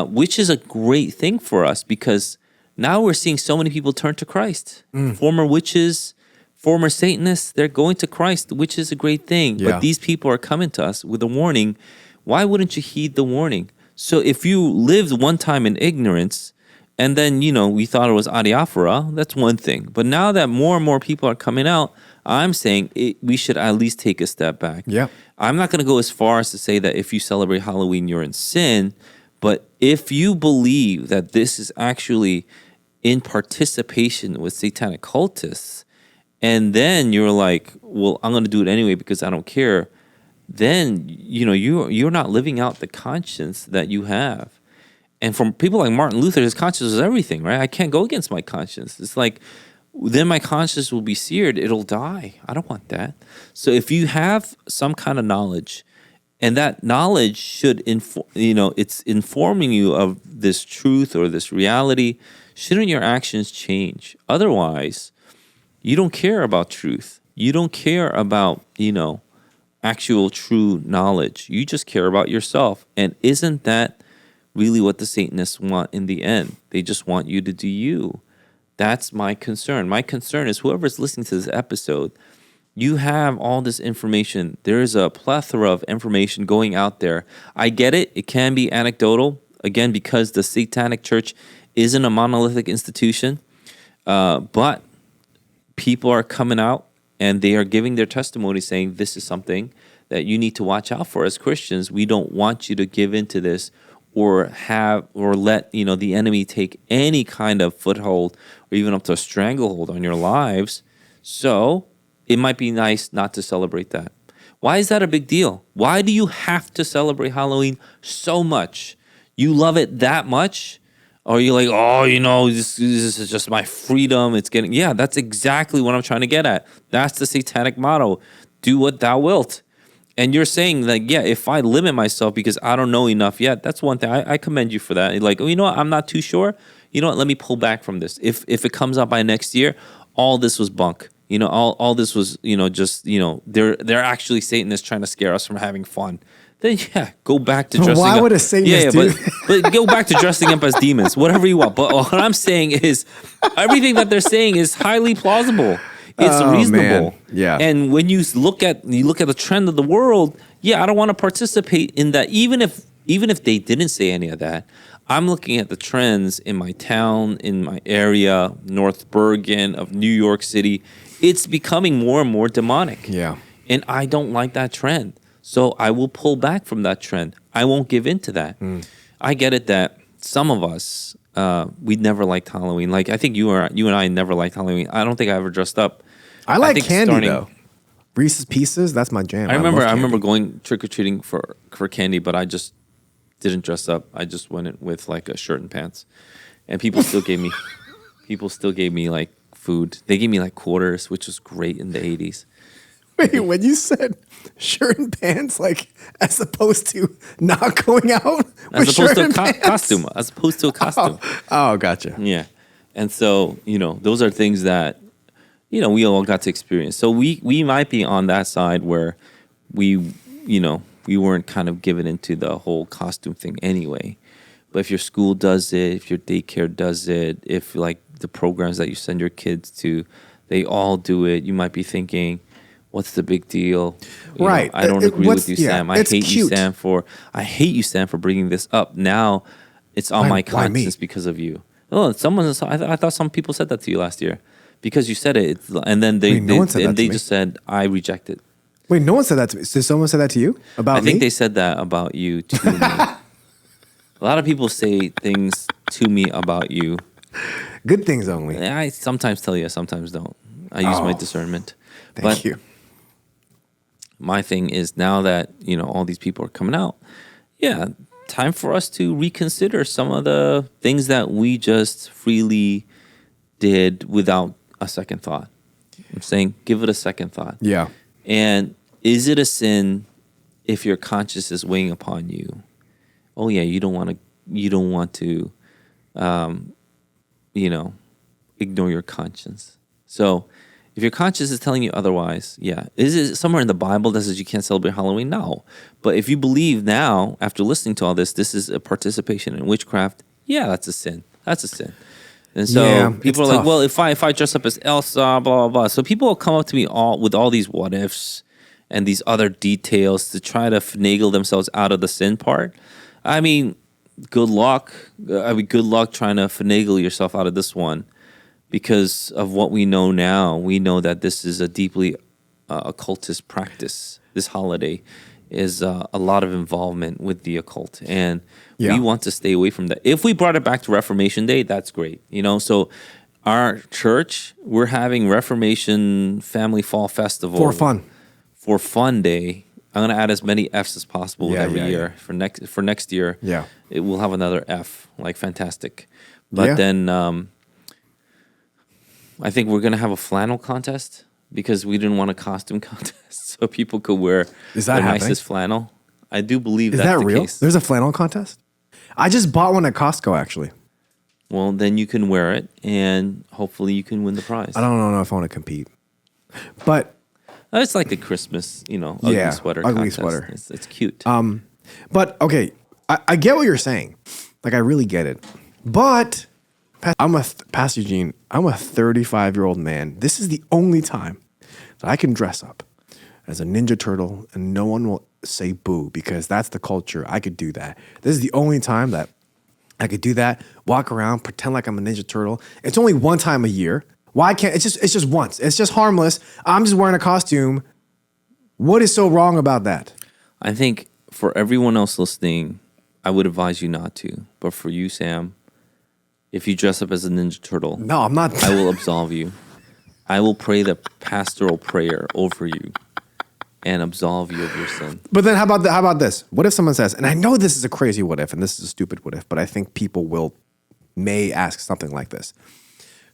which is a great thing for us because now we're seeing so many people turn to Christ. Former witches, former Satanists, they're going to Christ, which is a great thing. Yeah. But these people are coming to us with a warning. Why wouldn't you heed the warning? So if you lived one time in ignorance and then, we thought it was adiaphora, that's one thing. But now that more and more people are coming out, I'm saying we should at least take a step back. Yeah. I'm not going to go as far as to say that if you celebrate Halloween, you're in sin. But if you believe that this is actually in participation with satanic cultists, and then you're like, well, I'm going to do it anyway because I don't care, then, you're not living out the conscience that you have. And from people like Martin Luther, his conscience is everything, right? I can't go against my conscience. It's like, then my conscience will be seared. It'll die. I don't want that. So if you have some kind of knowledge, and that knowledge should it's informing you of this truth or this reality, shouldn't your actions change? Otherwise, you don't care about truth. You don't care about, actual true knowledge. You just care about yourself. And isn't that really what the Satanists want in the end? They just want you to do you. That's my concern. My concern is whoever's listening to this episode, you have all this information. There is a plethora of information going out there. I get it. It can be anecdotal, again, because the Satanic Church isn't a monolithic institution. But people are coming out and they are giving their testimony saying this is something that you need to watch out for as Christians. We don't want you to give into this or let the enemy take any kind of foothold or even up to a stranglehold on your lives. So it might be nice not to celebrate that. Why is that a big deal? Why do you have to celebrate Halloween so much? You love it that much? Or you're like, this is just my freedom. That's exactly what I'm trying to get at. That's the satanic motto. Do what thou wilt. And you're saying like, if I limit myself because I don't know enough yet, that's one thing. I commend you for that. You're like, you know what? I'm not too sure. You know what? Let me pull back from this. If it comes out by next year, all this was bunk. All this was, they're actually Satanists trying to scare us from having fun. Then go back to dressing up. Why would a Satanist do that? But go back to dressing up as demons, whatever you want. But what I'm saying is everything that they're saying is highly plausible. It's reasonable. Man. Yeah. And when you look at the trend of the world, I don't want to participate in that. Even if they didn't say any of that, I'm looking at the trends in my town, in my area, North Bergen of New York City. It's becoming more and more demonic. Yeah. And I don't like that trend. So I will pull back from that trend. I won't give in to that. I get it that some of us, we never liked Halloween. Like I think you and I never liked Halloween. I don't think I ever dressed up. I like candy though. Reese's Pieces, that's my jam. I remember going trick-or-treating for candy, but I just didn't dress up. I just went in with like a shirt and pants. And people still gave me like food. They gave me like quarters, which was great in the 80s. Wait, when you said shirt and pants, like as opposed to not going out with shirt and pants? Costume, as opposed to a costume. Oh, gotcha. Yeah. And so, those are things that, we all got to experience. So we might be on that side where we weren't kind of given into the whole costume thing anyway. But if your school does it, if your daycare does it, if like the programs that you send your kids to, they all do it, you might be thinking, what's the big deal? Right. I don't agree with you, Sam. I hate cute. you, Sam, for bringing this up. Now it's on my conscience because of you. Oh, I thought some people said that to you last year because you said it. And then they just said, I reject it. Wait, no one said that to me. Did someone say that to you about I think me? they said that about you to me. A lot of people say things to me about you. Good things only. I sometimes tell you, I sometimes don't. I use my discernment. Thank you. My thing is now that, all these people are coming out, yeah, time for us to reconsider some of the things that we just freely did without a second thought. I'm saying give it a second thought. Yeah. And is it a sin if your conscience is weighing upon you? Oh yeah, you don't want to ignore your conscience. So if your conscience is telling you otherwise, yeah. Is it somewhere in the Bible that says you can't celebrate Halloween? No. But if you believe now, after listening to all this is a participation in witchcraft, yeah, that's a sin. That's a sin. And so Yeah, people are it's like, tough. well, if I dress up as Elsa, blah, blah, blah. So people will come up to me with all these what ifs and these other details to try to finagle themselves out of the sin part. I mean, good luck. Good luck trying to finagle yourself out of this one. Because of what we know now, we know that this is a deeply occultist practice. This holiday is a lot of involvement with the occult, and we want to stay away from that. If we brought it back to Reformation Day, that's great. So our church, we're having Reformation Family Fall Festival for fun day. I'm gonna add as many F's as possible every year. For next year. Yeah, it will have another F, like fantastic. But then. I think we're going to have a flannel contest because we didn't want a costume contest so people could wear the nicest flannel. I do believe that's the real? case. There's a flannel contest? I just bought one at Costco, actually. Well, then you can wear it and hopefully you can win the prize. I don't know if I want to compete. But it's like the Christmas, ugly sweater contest. Sweater. It's cute. But okay, I get what you're saying. Like, I really get it. But Pastor Eugene, I'm a 35-year-old man. This is the only time that I can dress up as a Ninja Turtle and no one will say boo because that's the culture. I could do that. This is the only time that I could do that, walk around, pretend like I'm a Ninja Turtle. It's only one time a year. Why can't it's just once. It's just harmless. I'm just wearing a costume. What is so wrong about that? I think for everyone else listening, I would advise you not to. But for you, Sam, if you dress up as a Ninja Turtle, no, I'm not. I will absolve you. I will pray the pastoral prayer over you and absolve you of your sin. But then how about this? What if someone says, and I know this is a crazy what if, and this is a stupid what if, but I think people may ask something like this.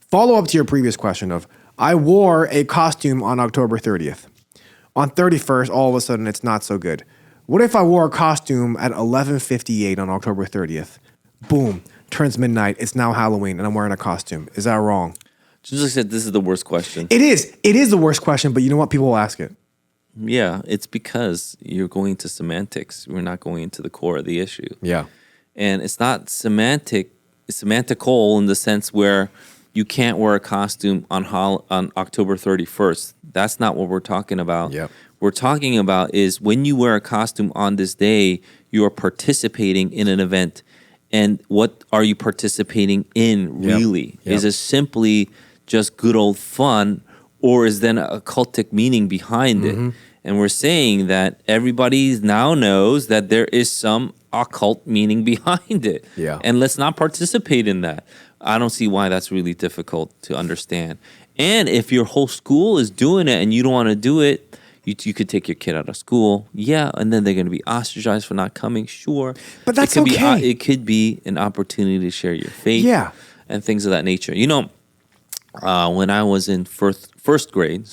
Follow up to your previous question of, I wore a costume on October 30th. On 31st, all of a sudden, it's not so good. What if I wore a costume at 11:58 on October 30th? Boom. Turns midnight, it's now Halloween, and I'm wearing a costume. Is that wrong? Just like I said, this is the worst question. It is. It is the worst question, but you know what? People will ask it. Yeah, it's because you're going to semantics. We're not going into the core of the issue. Yeah. And it's not semantical in the sense where you can't wear a costume on October 31st. That's not what we're talking about. Yep. We're talking about is when you wear a costume on this day, you are participating in an event. And what are you participating in really? Yep. Is it simply just good old fun, or is there a cultic meaning behind it? And we're saying that everybody now knows that there is some occult meaning behind it. Yeah. And let's not participate in that. I don't see why that's really difficult to understand. And if your whole school is doing it and you don't want to do it, you could take your kid out of school, and then they're going to be ostracized for not coming, sure. But that's okay. It could be an opportunity to share your faith and things of that nature. When I was in first grade,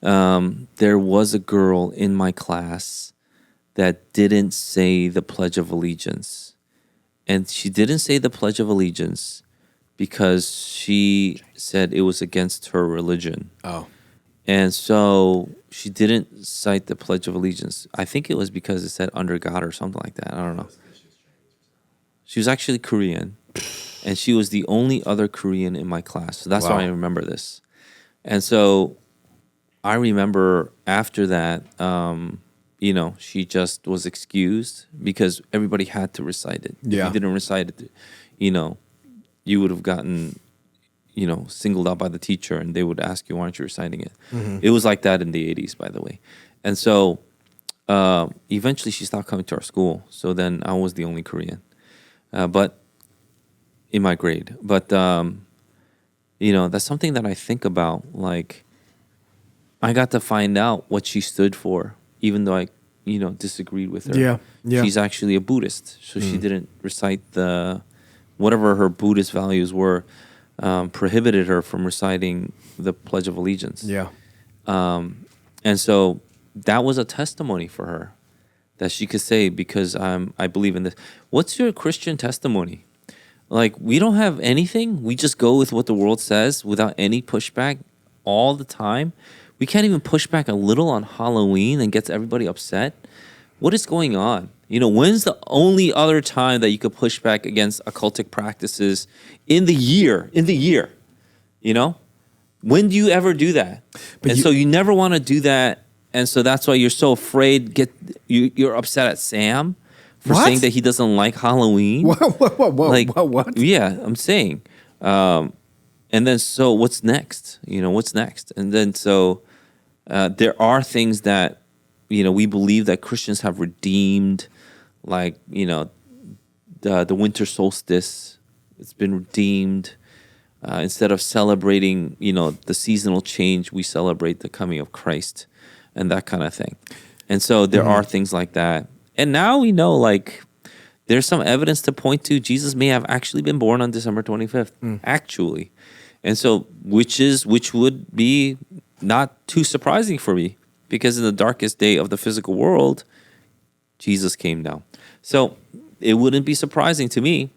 there was a girl in my class that didn't say the Pledge of Allegiance. And she didn't say the Pledge of Allegiance because she said it was against her religion. Oh. And so she didn't cite the Pledge of Allegiance. I think it was because it said under God or something like that. I don't know. She was actually Korean. And she was the only other Korean in my class. So that's why I remember this. And so I remember after that, she just was excused because everybody had to recite it. Yeah. If you didn't recite it, you would have gotten, singled out by the teacher, and they would ask you, "Why aren't you reciting it?" It was like that in the '80s, by the way. And so eventually, she stopped coming to our school. So then I was the only Korean, but in my grade. But that's something that I think about. Like, I got to find out what she stood for, even though I disagreed with her. Yeah. She's actually a Buddhist, so she didn't recite whatever her Buddhist values were. Prohibited her from reciting the Pledge of Allegiance. Yeah. And so that was a testimony for her that she could say, because I believe in this. What's your Christian testimony? Like, we don't have anything. We just go with what the world says without any pushback all the time. We can't even push back a little on Halloween and gets everybody upset. What is going on? When's the only other time that you could push back against occultic practices in the year? When do you ever do that? So you never want to do that. And so that's why you're so afraid. You're upset at Sam for saying that he doesn't like Halloween. Whoa. What? Yeah, I'm saying. And then so what's next? What's next? And then so there are things that, we believe that Christians have redeemed, like, the winter solstice. It's been redeemed. Instead of celebrating, the seasonal change, we celebrate the coming of Christ and that kind of thing. And so there are things like that. And now we know, like, there's some evidence to point to Jesus may have actually been born on December 25th, actually. And so which would be not too surprising for me, because in the darkest day of the physical world, Jesus came down. So it wouldn't be surprising to me.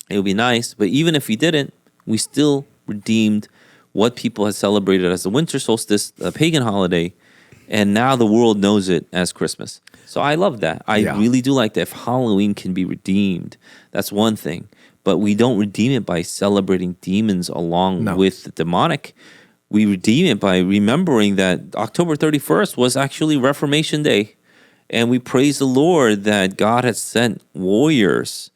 It would be nice. But even if he didn't, we still redeemed what people had celebrated as the winter solstice, a pagan holiday, and now the world knows it as Christmas. So I love that. I really do like that. If Halloween can be redeemed, that's one thing. But we don't redeem it by celebrating demons along with the demonic. We redeem it by remembering that October 31st was actually Reformation Day. And we praise the Lord that God had sent warriors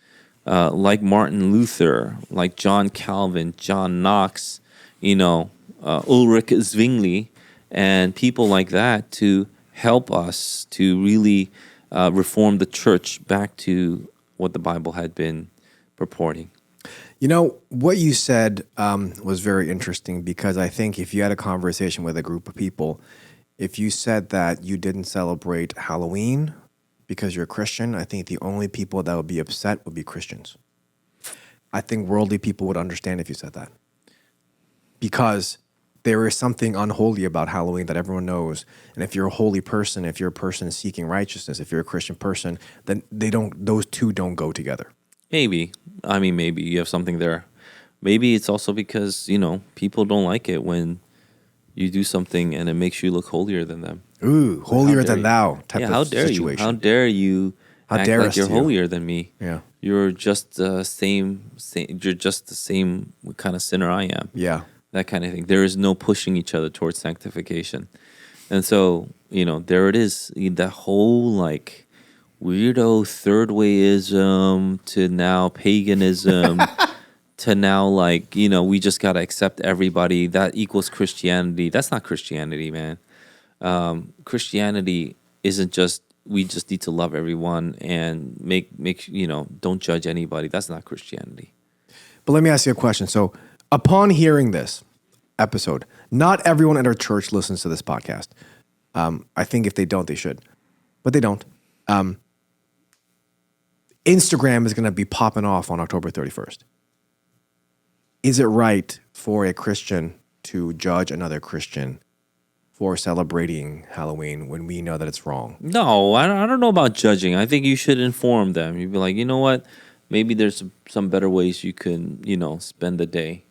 like Martin Luther, like John Calvin, John Knox, Ulrich Zwingli, and people like that to help us to really reform the church back to what the Bible had been purporting. What you said was very interesting, because I think if you had a conversation with a group of people, if you said that you didn't celebrate Halloween because you're a Christian, I think the only people that would be upset would be Christians. I think worldly people would understand if you said that, because there is something unholy about Halloween that everyone knows. And if you're a holy person, if you're a person seeking righteousness, if you're a Christian person, then those two don't go together. Maybe. Maybe you have something there. Maybe it's also because, people don't like it when you do something and it makes you look holier than them. Ooh, holier than thou type of situation. How dare you act like you're holier than me? Yeah. You're just the same. You're just the same kind of sinner I am. Yeah. That kind of thing. There is no pushing each other towards sanctification. And so, there it is. That whole, like, weirdo third wayism to now paganism to now, like, we just got to accept everybody. That equals Christianity. That's not Christianity, man. Christianity isn't just, we just need to love everyone and make don't judge anybody. That's not Christianity. But let me ask you a question. So upon hearing this episode, not everyone at our church listens to this podcast. I think if they don't, they should. But they don't. Instagram is going to be popping off on October 31st. Is it right for a Christian to judge another Christian for celebrating Halloween when we know that it's wrong? No, I don't know about judging. I think you should inform them. You'd be like, you know what? Maybe there's some better ways you can, spend the day.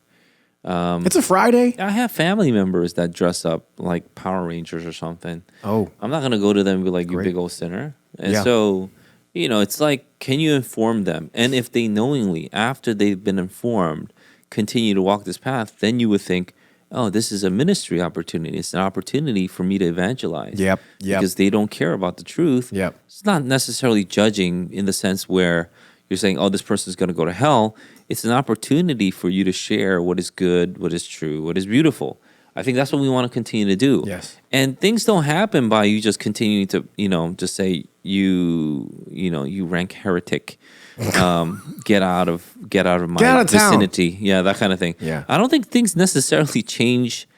It's a Friday. I have family members that dress up like Power Rangers or something. Oh. I'm not going to go to them and be like, you Great. big old sinner. And so, it's like, can you inform them? And if they knowingly, after they've been informed, continue to walk this path, then you would think, oh, this is a ministry opportunity. It's an opportunity for me to evangelize. Yep. Because they don't care about the truth. Yep. It's not necessarily judging in the sense where you're saying, oh, this person's going to go to hell. It's an opportunity for you to share what is good, what is true, what is beautiful. I think that's what we want to continue to do. Yes. And things don't happen by you just continuing to, just say you rank heretic. Get out of my Get out of town. vicinity. Yeah, that kind of thing. Yeah. I don't think things necessarily change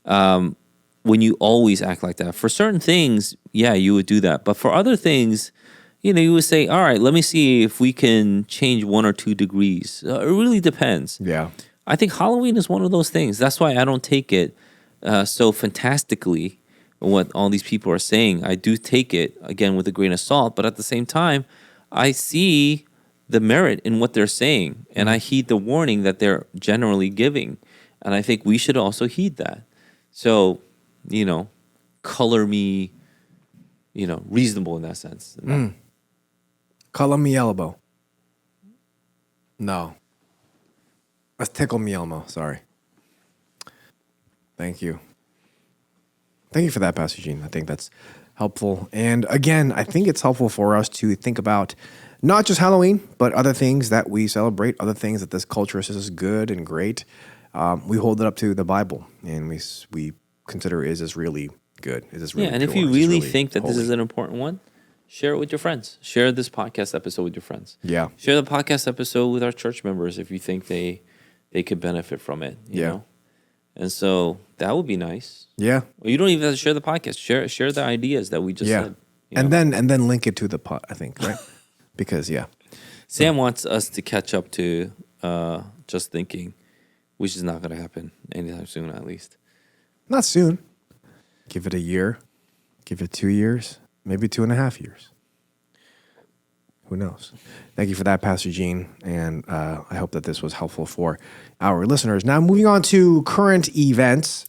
when you always act like that. For certain things, yeah, you would do that. But for other things, you would say, all right, let me see if we can change 1 or 2 degrees. It really depends. Yeah. I think Halloween is one of those things. That's why I don't take it so fantastically what all these people are saying. I do take it, again, with a grain of salt. But at the same time, I see the merit in what they're saying. And I heed the warning that they're generally giving. And I think we should also heed that. So, color me, reasonable in that sense. Color me elbow. No. Let's tickle me Elmo. Sorry. Thank you. Thank you for that, Pastor Gene. I think that's helpful. And again, I think it's helpful for us to think about not just Halloween, but other things that we celebrate, other things that this culture says is good and great. We hold it up to the Bible, and we consider is this really good? Is this really and if pure? you Is this really think that this holy? is an important one, share it with your friends. Share this podcast episode with your friends. Yeah. Share the podcast episode with our church members if you think they could benefit from it. You know? And so that would be nice. Yeah. Well, you don't even have to share the podcast. Share the ideas that we just said. And then link it to the pot, I think, right? Because Sam wants us to catch up to Just Thinking, which is not going to happen anytime soon, at least. not soon. Give it a year. Give it 2 years. Maybe 2.5 years. Who knows? Thank you for that, Pastor Gene. And I hope that this was helpful for our listeners. Now, moving on to current events.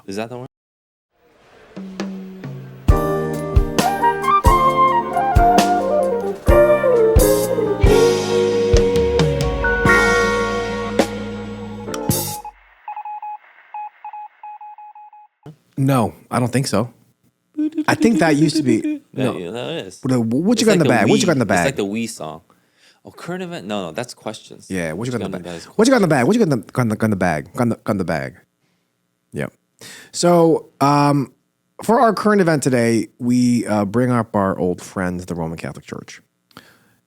Is that the one? No, I don't think so. I think that used to be. No. Yeah, that is. What you got in the bag? What you got in the bag? It's like the Wii song. Oh, current event? No, that's questions. Yeah, what you got in the bag? is What you got in the bag? What you got in the bag? Got in the bag. Yep. So, for our current event today, we bring up our old friends, the Roman Catholic Church.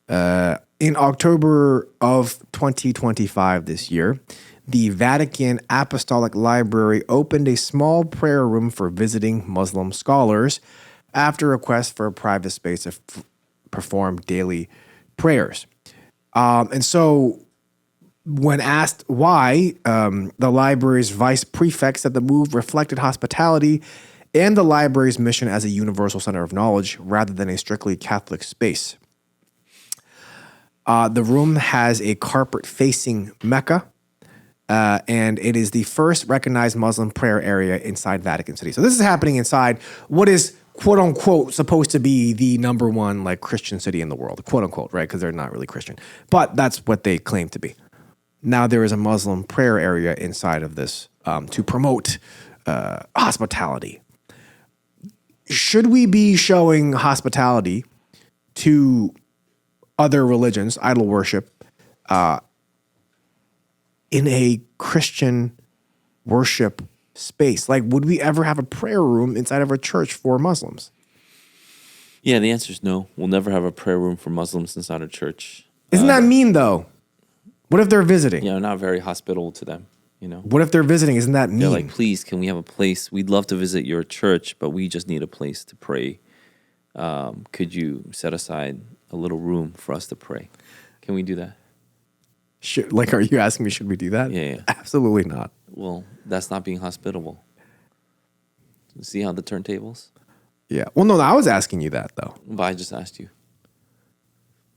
In October of 2025 this year, the Vatican Apostolic Library opened a small prayer room for visiting Muslim scholars after request for a private space to perform daily prayers. And so when asked why, the library's vice prefect said the move reflected hospitality and the library's mission as a universal center of knowledge rather than a strictly Catholic space. The room has a carpet-facing Mecca, and it is the first recognized Muslim prayer area inside Vatican City. So this is happening inside what is, quote unquote, supposed to be the number one Christian city in the world, quote unquote, right? Because they're not really Christian, but that's what they claim to be. Now there is a Muslim prayer area inside of this to promote hospitality. Should we be showing hospitality to other religions, idol worship, in a Christian worship space? Would we ever have a prayer room inside of a church for Muslims? Yeah, the answer is no. We'll never have a prayer room for Muslims inside a church. Isn't that mean, though? What if they're visiting? Not very hospitable to them, What if they're visiting? Isn't that mean? They're like, please, can we have a place? We'd love to visit your church, but we just need a place to pray. Could you set aside a little room for us to pray? Can we do that? Are you asking me, should we do that? Yeah. Absolutely not. Well, that's not being hospitable. See how the turntables? Yeah. Well, no, I was asking you that, though. But I just asked you.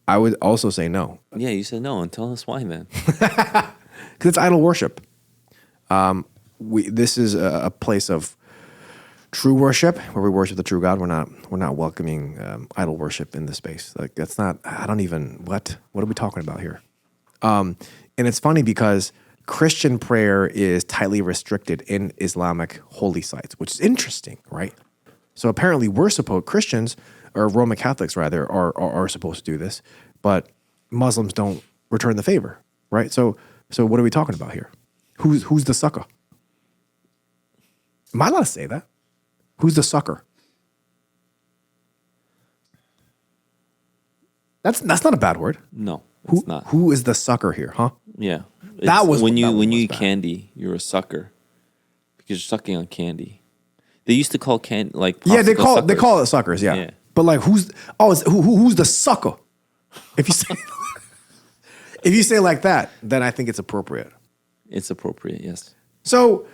I would also say no. Yeah, you said no, and tell us why then. Because it's idol worship. This is a place of true worship where we worship the true God. We're not welcoming idol worship in the space. That's not. I don't even. What are we talking about here? And it's funny because Christian prayer is tightly restricted in Islamic holy sites, which is interesting, right? So apparently Christians, or Roman Catholics rather, are supposed to do this. but Muslims don't return the favor, right? So what are we talking about here? Who's the sucker? Am I allowed to say that? Who's the sucker? That's not a bad word. No, it's not. Who is the sucker here, huh? Yeah. That was when that you one when you was eat bad. candy, you're a sucker because you're sucking on candy. They used to call candy like Yeah, they popsicle call suckers. it suckers, yeah. Yeah. But like who's the sucker? If you say if you say like that, then I think it's appropriate. It's appropriate, yes. So,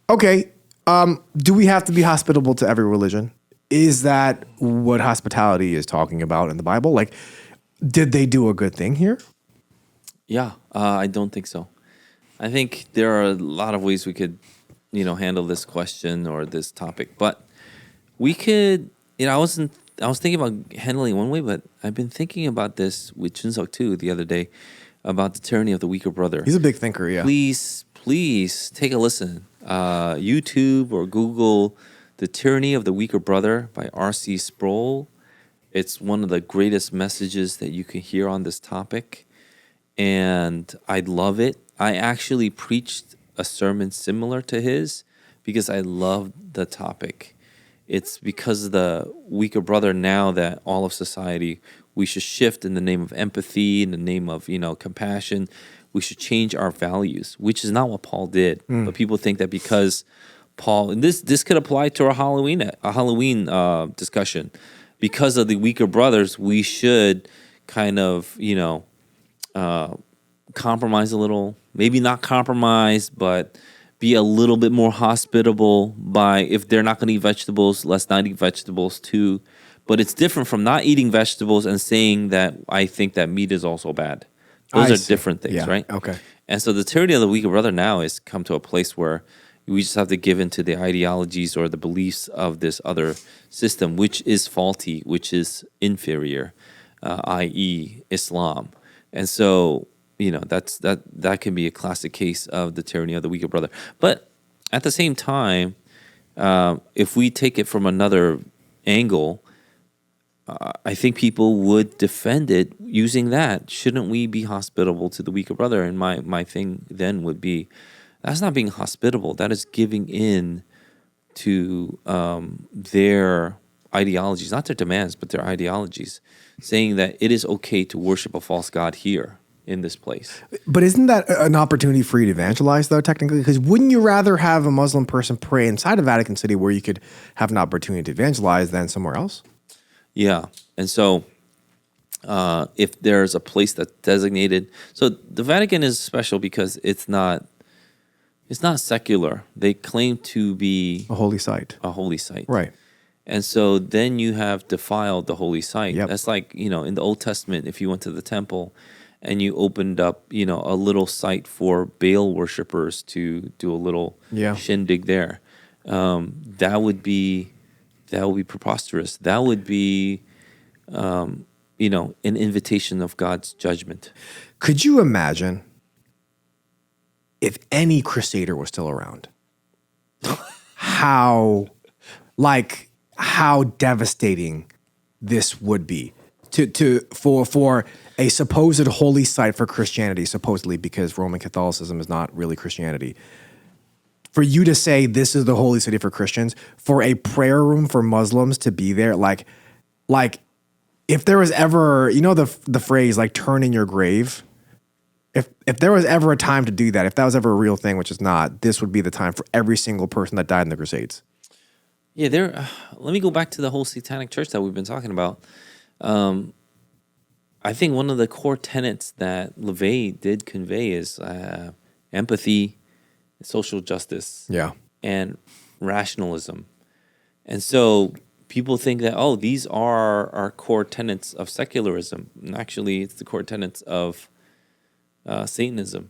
okay, do we have to be hospitable to every religion? Is that what hospitality is talking about in the Bible? Like, did they do a good thing here? Yeah, I don't think so. I think there are a lot of ways we could, handle this question or this topic, but we could. I was thinking about handling it one way, but I've been thinking about this with Chunseok too the other day about the tyranny of the weaker brother. He's a big thinker, yeah. Please take a listen. YouTube or Google "The Tyranny of the Weaker Brother" by R.C. Sproul. It's one of the greatest messages that you can hear on this topic, and I love it. I actually preached a sermon similar to his because I love the topic. It's because of the weaker brother now that all of society, we should shift in the name of empathy, in the name of, compassion. We should change our values, which is not what Paul did. But people think that because Paul, and this could apply to our Halloween discussion, because of the weaker brothers, we should kind of, compromise a little, maybe not compromise, but be a little bit more hospitable by, if they're not going to eat vegetables, let's not eat vegetables too. But it's different from not eating vegetables and saying that I think that meat is also bad. Those I are see. different things, Yeah, right? okay. And so the tyranny of the weaker brother now has come to a place where we just have to give in to the ideologies or the beliefs of this other system, which is faulty, which is inferior, i.e., Islam. And so, that can be a classic case of the tyranny of the weaker brother. But at the same time, if we take it from another angle, I think people would defend it using that. Shouldn't we be hospitable to the weaker brother? And my thing then would be, that's not being hospitable. That is giving in to their ideologies, not their demands, but their ideologies, saying that it is okay to worship a false god here in this place. But isn't that an opportunity for you to evangelize, though, technically? Because wouldn't you rather have a Muslim person pray inside of Vatican City where you could have an opportunity to evangelize than somewhere else? Yeah. And so if there's a place that's designated, so the Vatican is special because it's not secular. They claim to be A holy site. a holy site. Right. And so then you have defiled the holy site. Yep. That's like, in the Old Testament, if you went to the temple and you opened up, a little site for Baal worshipers to do a little shindig there, that would be preposterous. That would be, an invitation of God's judgment. Could you imagine if any crusader was still around? how devastating this would be for a supposed holy site for Christianity, supposedly because Roman Catholicism is not really Christianity. For you to say this is the holy city for Christians, for a prayer room for Muslims to be there, like if there was ever, the phrase like turn in your grave. If there was ever a time to do that, if that was ever a real thing, which is not, this would be the time for every single person that died in the Crusades. Yeah, let me go back to the whole satanic church that we've been talking about. I think one of the core tenets that LaVey did convey is empathy, social justice, and rationalism. And so people think that, these are our core tenets of secularism. And actually, it's the core tenets of Satanism.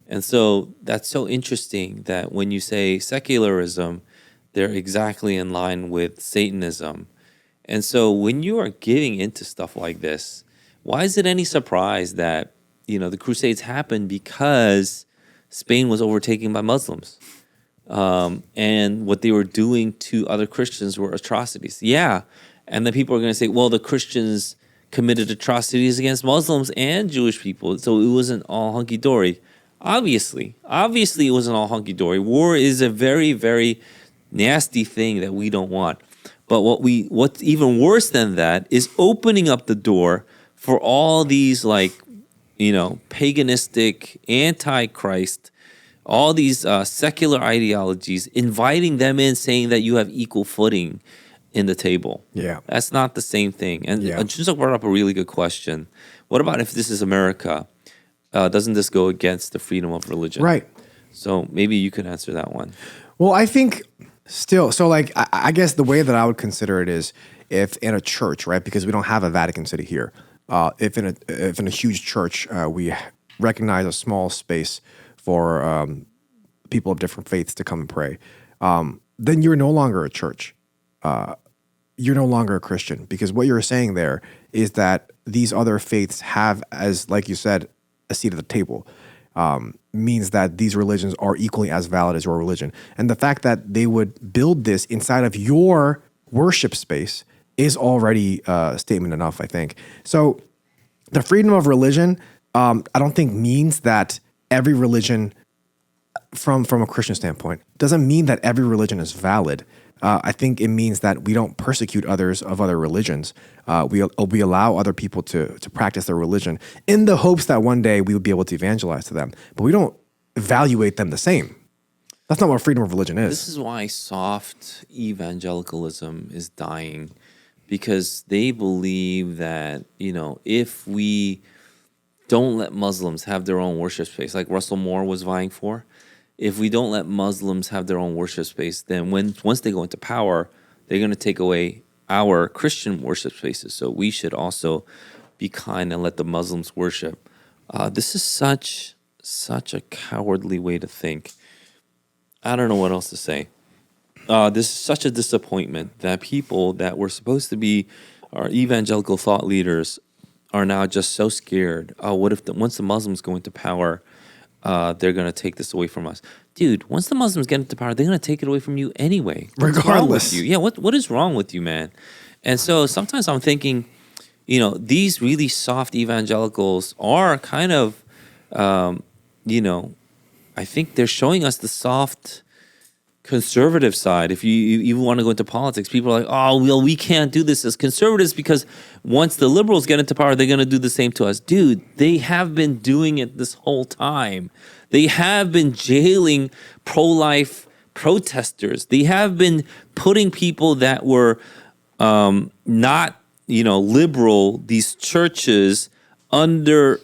And so that's so interesting that when you say secularism, they're exactly in line with Satanism. And so when you are getting into stuff like this, why is it any surprise that, the Crusades happened because Spain was overtaken by Muslims? And what they were doing to other Christians were atrocities. Yeah. And then people are going to say, well, the Christians committed atrocities against Muslims and Jewish people. So it wasn't all hunky dory. Obviously, it wasn't all hunky dory. War is a very, very nasty thing that we don't want. But what's even worse than that is opening up the door for all these paganistic, anti-Christ, all these secular ideologies, inviting them in, saying that you have equal footing in the table. Yeah. That's not the same thing. And Yeah. Junseok brought up a really good question. What about if this is America? Doesn't this go against the freedom of religion? Right. So maybe you could answer that one. Well, I think still, so like, I guess the way that I would consider it is if in a church, right? Because we don't have a Vatican City here. If in a huge church, we recognize a small space for people of different faiths to come and pray, then you're no longer a church. You're no longer a Christian, because what you're saying there is that these other faiths have, as like you said, a seat at the table. Means that these religions are equally as valid as your religion. And the fact that they would build this inside of your worship space is already a statement enough, I think. So the freedom of religion, I don't think means that every religion, from a Christian standpoint, doesn't mean that every religion is valid. I think it means that we don't persecute others of other religions. We allow other people to practice their religion in the hopes that one day we would be able to evangelize to them. But we don't evaluate them the same. That's not what freedom of religion is. This is why soft evangelicalism is dying, because they believe that, if we don't let Muslims have their own worship space, like Russell Moore was vying for, if we don't let Muslims have their own worship space, then once they go into power, they're going to take away our Christian worship spaces. So we should also be kind and let the Muslims worship. This is such a cowardly way to think. I don't know what else to say. This is such a disappointment that people that were supposed to be our evangelical thought leaders are now just so scared. What if once the Muslims go into power, they're going to take this away from us? Dude, once the Muslims get into power, they're going to take it away from you anyway. What's Regardless. wrong with you? Yeah, what is wrong with you, man? And so sometimes I'm thinking, these really soft evangelicals are kind of, I think they're showing us the soft conservative side. If you even want to go into politics, people are like, oh, well, we can't do this as conservatives because once the liberals get into power, they're going to do the same to us. Dude, they have been doing it this whole time. They have been jailing pro-life protesters. They have been putting people that were not, liberal, these churches, under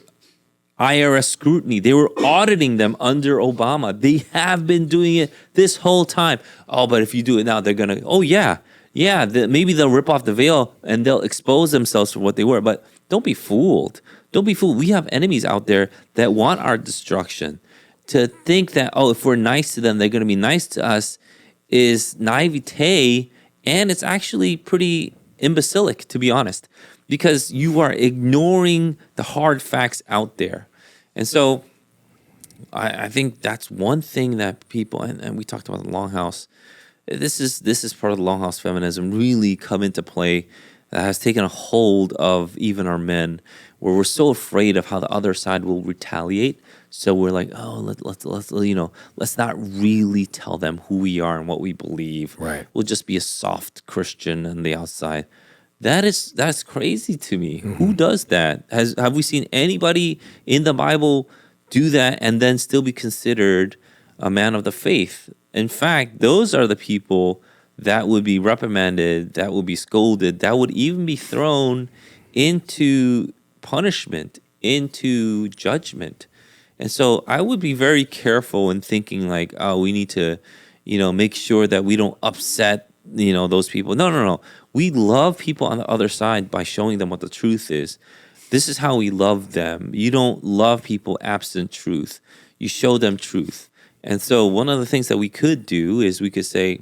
IRS scrutiny. They were auditing them under Obama. They have been doing it this whole time. Oh, but if you do it now, they're going to, maybe they'll rip off the veil and they'll expose themselves for what they were. But don't be fooled. Don't be fooled. We have enemies out there that want our destruction. To think that, if we're nice to them, they're going to be nice to us is naivete, and it's actually pretty imbecilic, to be honest, because you are ignoring the hard facts out there. And so I think that's one thing that people, and we talked about the Longhouse, this is part of the Longhouse feminism really come into play, that has taken a hold of even our men, where we're so afraid of how the other side will retaliate. So we're like, let's not really tell them who we are and what we believe. Right. We'll just be a soft Christian on the outside. That's crazy to me. Mm-hmm. Who does that? Have we seen anybody in the Bible do that and then still be considered a man of the faith? In fact, those are the people that would be reprimanded, that would be scolded, that would even be thrown into punishment, into judgment. And so I would be very careful in thinking like, we need to, make sure that we don't upset, those people. No. We love people on the other side by showing them what the truth is. This is how we love them. You don't love people absent truth. You show them truth. And so one of the things that we could do is we could say,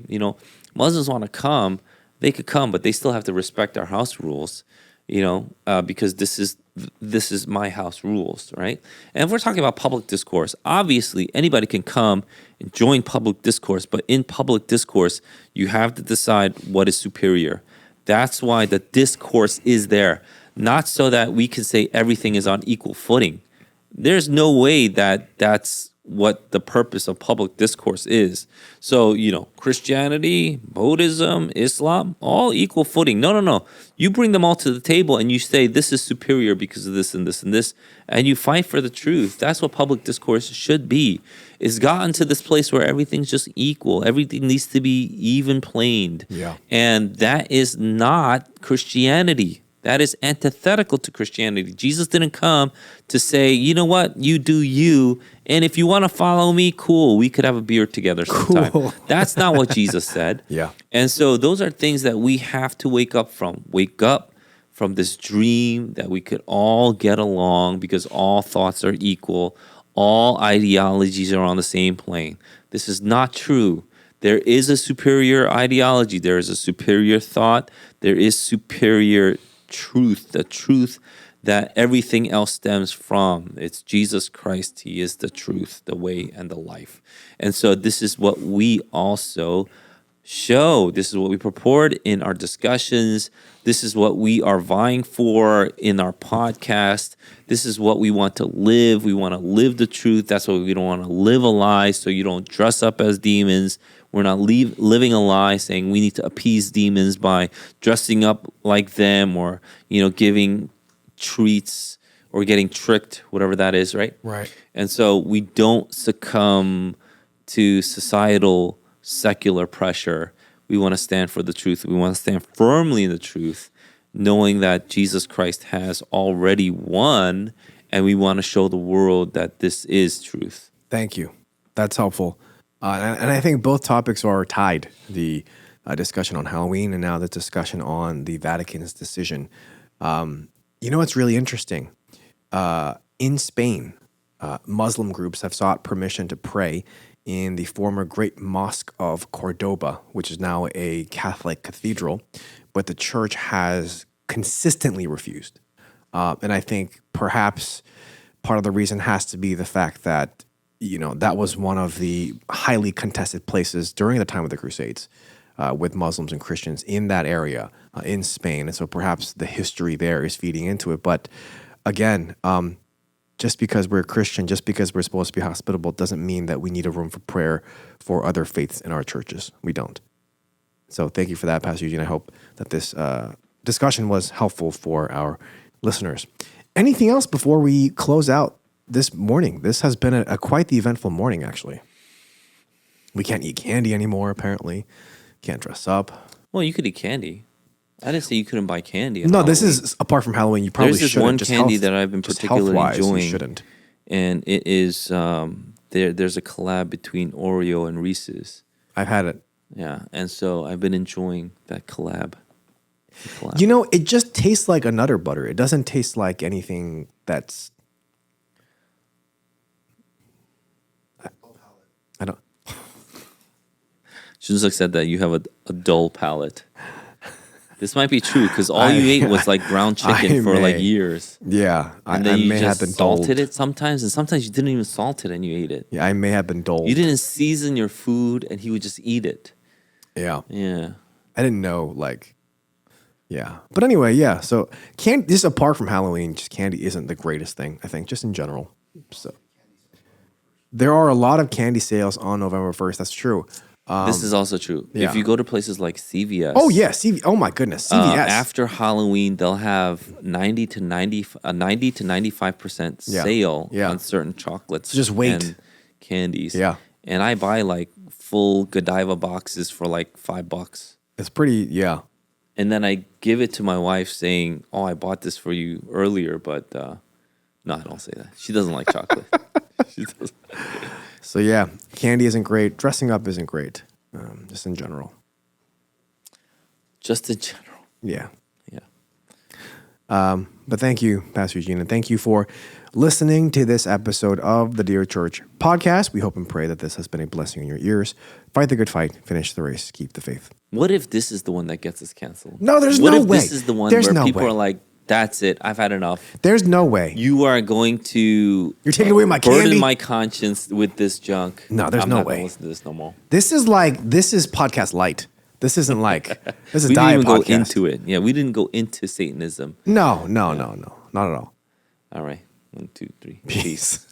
Muslims want to come, they could come, but they still have to respect our house rules, because this is my house rules, right? And if we're talking about public discourse, obviously anybody can come and join public discourse, but in public discourse, you have to decide what is superior. That's why the discourse is there. not so that we can say everything is on equal footing. There's no way that that's what the purpose of public discourse is. So, Christianity, Buddhism, Islam, all equal footing. No. You bring them all to the table and you say this is superior because of this and this and this, and you fight for the truth. That's what public discourse should be. It's gotten to this place where everything's just equal. Everything needs to be even planed. Yeah. And that is not Christianity. That is antithetical to Christianity. Jesus didn't come to say, you know what, you do you, and if you want to follow me, cool, we could have a beer together sometime. Cool. That's not what Jesus said. Yeah. And so those are things that we have to wake up from. Wake up from this dream that we could all get along because all thoughts are equal. All ideologies are on the same plane. This is not true. There is a superior ideology. There is a superior thought. There is superior truth, the truth that everything else stems from. It's Jesus Christ. He is the truth, the way, and the life. And so this is what we also show. This is what we purport in our discussions. This is what we are vying for in our podcast. This is what we want to live. We want to live the truth. That's why we don't want to live a lie, so you don't dress up as demons. We're not living a lie saying we need to appease demons by dressing up like them or, giving treats or getting tricked, whatever that is, right? Right. And so we don't succumb to societal secular pressure. We want to stand for the truth. We want to stand firmly in the truth, knowing that Jesus Christ has already won, and we want to show the world that this is truth. Thank you. That's helpful. And I think both topics are tied. The discussion on Halloween and now the discussion on the Vatican's decision. It's really interesting. In Spain, Muslim groups have sought permission to pray in the former Great Mosque of Cordoba, which is now a Catholic cathedral, but the church has consistently refused. And I think perhaps part of the reason has to be the fact that that was one of the highly contested places during the time of the Crusades with Muslims and Christians in that area in Spain. And so perhaps the history there is feeding into it. But again, just because we're Christian, just because we're supposed to be hospitable, doesn't mean that we need a room for prayer for other faiths in our churches. We don't. So thank you for that, Pastor Eugene. I hope that this discussion was helpful for our listeners. Anything else before we close out this morning? This has been a quite the eventful morning, actually. We can't eat candy anymore, apparently. Can't dress up. Well, you could eat candy. I didn't say you couldn't buy candy. No, this is apart from Halloween. You probably There's this shouldn't. one Just candy health- that I've been just particularly health-wise, enjoying. You shouldn't. And it is there's a collab between Oreo and Reese's. I've had it. Yeah, and so I've been enjoying that collab. It just tastes like a Nutter Butter. It doesn't taste like anything that's... I don't... Shunzuk said that you have a dull palate. This might be true because all you ate was like ground chicken for like years. Yeah, And then I you may have just been salted dulled. it sometimes, and sometimes you didn't even salt it and you ate it. Yeah, I may have been dulled. You didn't season your food and he would just eat it. Yeah. Yeah. I didn't know, yeah. But anyway, yeah. So, just apart from Halloween, just candy isn't the greatest thing, I think, just in general. So, there are a lot of candy sales on November 1st. That's true. This is also true. yeah. If you go to places like CVS. Oh, yeah. Oh, my goodness. CVS. After Halloween, they'll have 90 to 95% sale Yeah. on certain chocolates. So just wait. And candies. Yeah. And I buy like full Godiva boxes for like $5. It's pretty, yeah. And then I give it to my wife saying, "Oh, I bought this for you earlier," but no, I don't say that. She doesn't like chocolate. She doesn't. So, yeah, candy isn't great. Dressing up isn't great, just in general. Just in general. Yeah. Yeah. But thank you, Pastor Eugene, and thank you for listening to this episode of the Dear Church podcast. We hope and pray that this has been a blessing in your ears. Fight the good fight, finish the race, keep the faith. What if this is the one that gets us canceled? No, there's what no if way. This is the one There's where no people way. are like, "That's it. I've had enough." There's no way. You are going to You're taking away my burden candy? my conscience with this junk. No, there's I'm no not gonna way. listen to this no more. This is podcast light. This isn't like this is a We didn't diet even podcast. go into it. Yeah, we didn't go into Satanism. No, not at all. All right. 1, 2, 3. Peace.